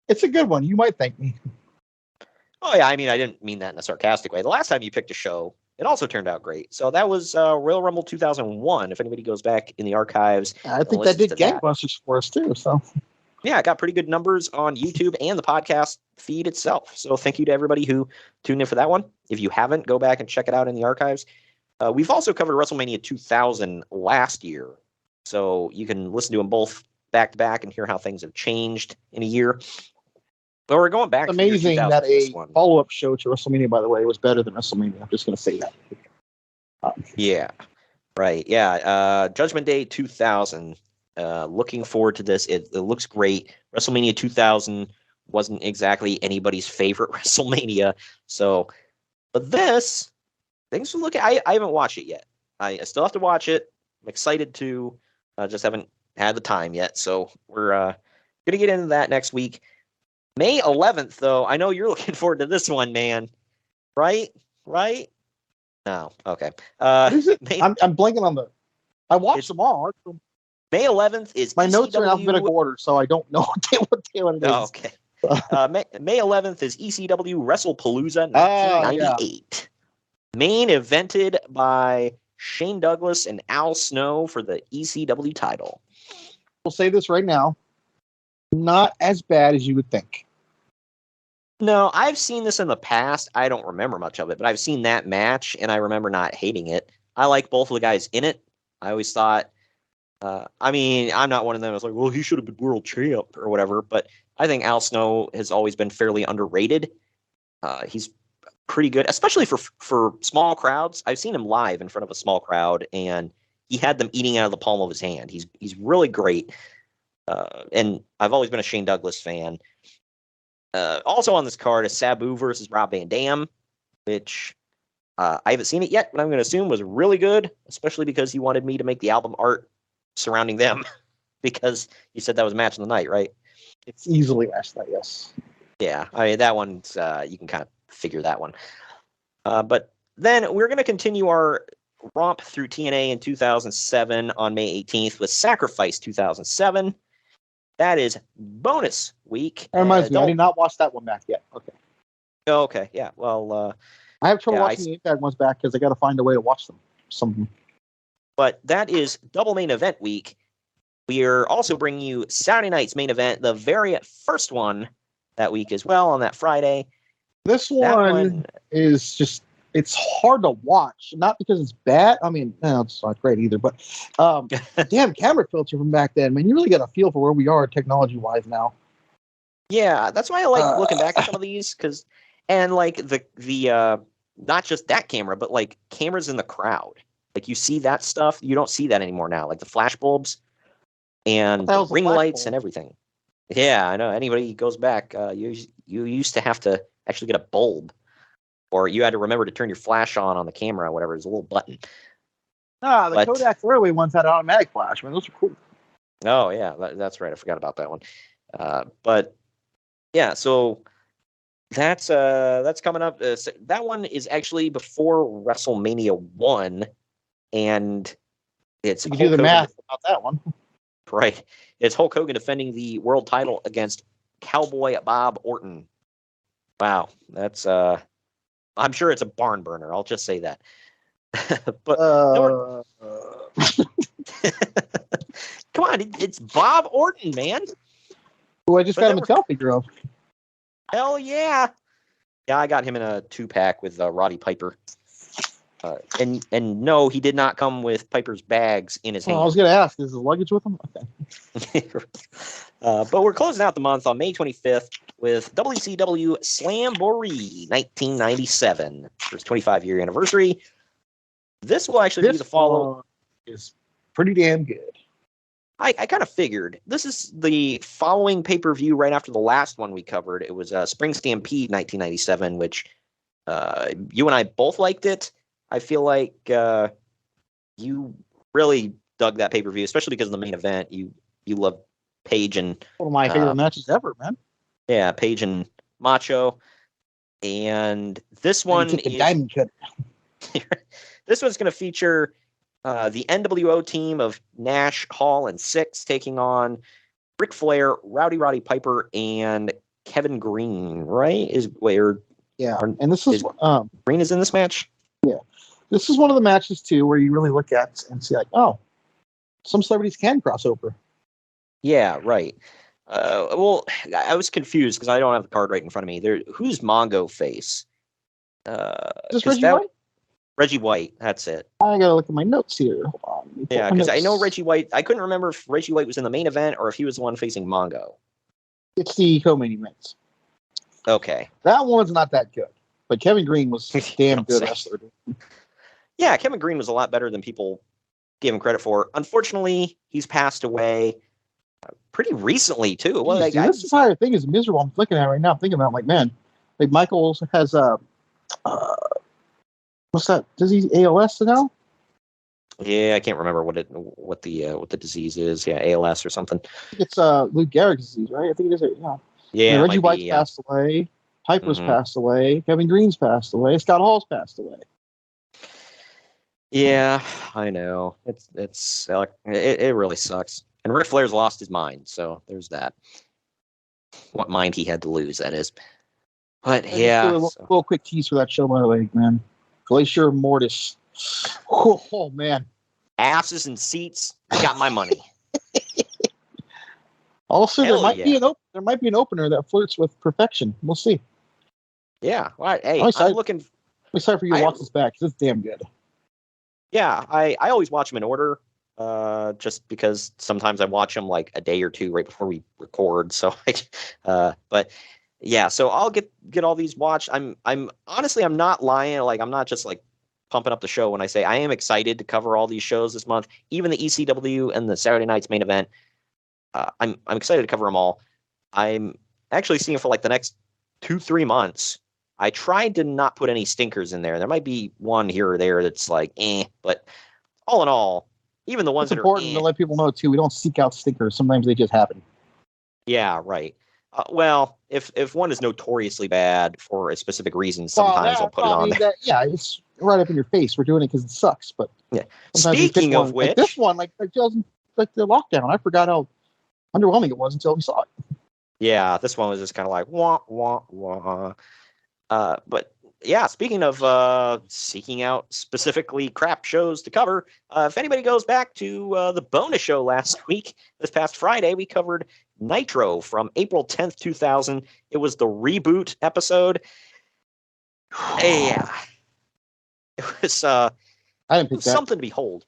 It's a good one. You might thank me. Oh, yeah. I mean, I didn't mean that in a sarcastic way. The last time you picked a show, it also turned out great. So that was Royal Rumble 2001. If anybody goes back in the archives. I think that did gangbusters for us, too. So yeah, it got pretty good numbers on YouTube and the podcast feed itself. So thank you to everybody who tuned in for that one. If you haven't, go back and check it out in the archives. We've also covered WrestleMania 2000 last year, so you can listen to them both back to back and hear how things have changed in a year. But we're going back. It's amazing that a follow-up show to WrestleMania, by the way, was better than WrestleMania. I'm just going to say that. Yeah, right. Yeah, Judgment Day 2000. Looking forward to this. It looks great. WrestleMania 2000 wasn't exactly anybody's favorite WrestleMania, so but this. Things to look at. I haven't watched it yet. I still have to watch it. I'm excited to. Just haven't had the time yet. So we're going to get into that next week. May 11th, though. I know you're looking forward to this one, man. Right? No. Okay. I'm blanking on the. I watched them all. May 11th is my notes are in alphabetical order, so I don't know what day it is. Oh, okay. May 11th is ECW WrestlePalooza 1998. Yeah. Main evented by Shane Douglas and Al Snow for the ECW title. We'll say this right now. Not as bad as you would think. No, I've seen this in the past. I don't remember much of it, but I've seen that match, and I remember not hating it. I like both of the guys in it. I always thought, I mean, I'm not one of them. I was like, well, he should have been world champ or whatever, but I think Al Snow has always been fairly underrated. He's pretty good, especially for small crowds. I've seen him live in front of a small crowd, and he had them eating out of the palm of his hand. He's really great, and I've always been a Shane Douglas fan. Also on this card is Sabu versus Rob Van Dam, which I haven't seen it yet, but I'm going to assume was really good, especially because he wanted me to make the album art surrounding them. because you said that was match of the night, right? It's easily match of the night, yes. Yeah, I mean, that one's, you can kind of figure that one. But then we're going to continue our romp through TNA in 2007 on May 18th with Sacrifice 2007. That is bonus week. That reminds me, I did not watch that one back yet. Okay. Oh, okay, yeah. Well, I have trouble watching the Impact ones back because I got to find a way to watch them. But that is double main event week. We are also bringing you Saturday night's main event, the very first one that week as well on that Friday. This one is just, it's hard to watch. Not because it's bad. I mean, no, it's not great either. But damn camera filter from back then, man, you really got a feel for where we are technology-wise now. Yeah, that's why I like looking back at some of these, because, and like the not just that camera, but like cameras in the crowd. Like you see that stuff, you don't see that anymore now. Like the flash bulbs and the ring lights and everything. Yeah, I know. Anybody goes back, you used to have to actually get a bulb, or you had to remember to turn your flash on the camera, or whatever. There's a little button. The Kodak Fairway ones had automatic flash. Man, those are cool. Oh yeah, that's right. I forgot about that one. But yeah, so that's coming up. So that one is actually before WrestleMania 1, and it's you can do the math about that one. Right. It's Hulk Hogan defending the world title against Cowboy Bob Orton. Wow. That's I'm sure it's a barn burner. I'll just say that. But come on, it's Bob Orton, man. Who I just got him a selfie girl. Hell yeah. Yeah, I got him in a 2-pack with Roddy Piper. And no, he did not come with Piper's bags in his hand. I was going to ask, is his luggage with him? Okay. But we're closing out the month on May 25th with WCW Slamboree 1997 for its 25-year anniversary. This will actually be the follow. Is pretty damn good. I kind of figured. This is the following pay-per-view right after the last one we covered. It was Spring Stampede 1997, which you and I both liked it. I feel like you really dug that pay-per-view, especially because of the main event. You love Paige and one of my favorite matches ever, man. Yeah, Paige and Macho. And this one is diamond cut. This one's going to feature the NWO team of Nash, Hall, and Syxx taking on Ric Flair, Roddy Piper, and Kevin Green. Right? And this is Green is in this match. Yeah, this is one of the matches too where you really look at and see like, oh, some celebrities can cross over. Yeah, right. Well, I was confused because I don't have the card right in front of me. Who's Mongo face? Is this Reggie White? Reggie White, that's it. I gotta look at my notes here. Hold on. Yeah, because I know Reggie White. I couldn't remember if Reggie White was in the main event or if he was the one facing Mongo. It's the co-main events. Okay. That one's not that good, but Kevin Green was a damn good wrestler. Yeah, Kevin Green was a lot better than people gave him credit for. Unfortunately, he's passed away pretty recently too. Well, like, this entire thing is miserable. I'm looking at it right now. I'm thinking about, like, man, like Michael has what's that? Does he ALS now? Yeah, I can't remember what the disease is. Yeah, ALS or something. It's Lou Gehrig's disease, right? I think it is. Yeah. Yeah. Reggie White's passed away. Piper's passed away. Kevin Green's passed away. Scott Hall's passed away. Yeah, I know. It really sucks. And Ric Flair's lost his mind, so there's that. What mind he had to lose, that is. But yeah. A little quick tease for that show, by the way, man. Glacier Mortis. Oh man. Asses and seats. I got my money. Also, there might be an opener that flirts with perfection. We'll see. Yeah. Well, hey, I'm looking. I'm excited for you to watch this back because it's damn good. Yeah, I always watch them in order, just because sometimes I watch them like a day or two right before we record. So, but yeah, so I'll get all these watched. I'm honestly, I'm not lying. Like, I'm not just like pumping up the show when I say I am excited to cover all these shows this month, even the ECW and the Saturday night's main event. I'm excited to cover them all. I'm actually seeing for like the next 2-3 months. I tried to not put any stinkers in there. There might be one here or there that's like, but all in all, even the ones it's that important to let people know too. We don't seek out stinkers. Sometimes they just happen. Yeah, right. Well, if one is notoriously bad for a specific reason, sometimes I'll put it on there. It's right up in your face. We're doing it because it sucks. But yeah. Speaking of which, like this one, like the lockdown, I forgot how underwhelming it was until we saw it. Yeah, this one was just kind of like wah wah wah. But yeah, speaking of seeking out specifically crap shows to cover, if anybody goes back to the bonus show last week, this past Friday, we covered Nitro from April 10th, 2000. It was the reboot episode. Yeah. It was I didn't pick that. Something to behold.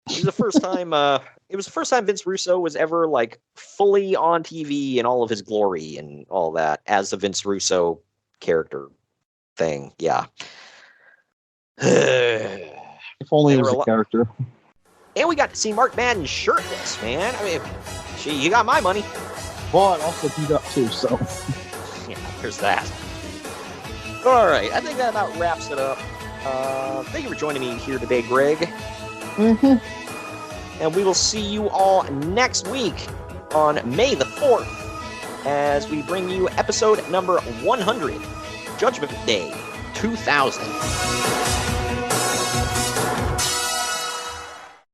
It was the first time Vince Russo was ever like fully on TV in all of his glory and all that as the Vince Russo character thing. Yeah. If only it was a character. And we got to see Mark Madden shirtless, man. I mean, you got my money. Well, it also beat up too, so. Yeah, there's that. All right, I think that about wraps it up. Thank you for joining me here today, Greg. Mm-hmm. And we will see you all next week on May the 4th as we bring you episode number 100, Judgment Day 2000.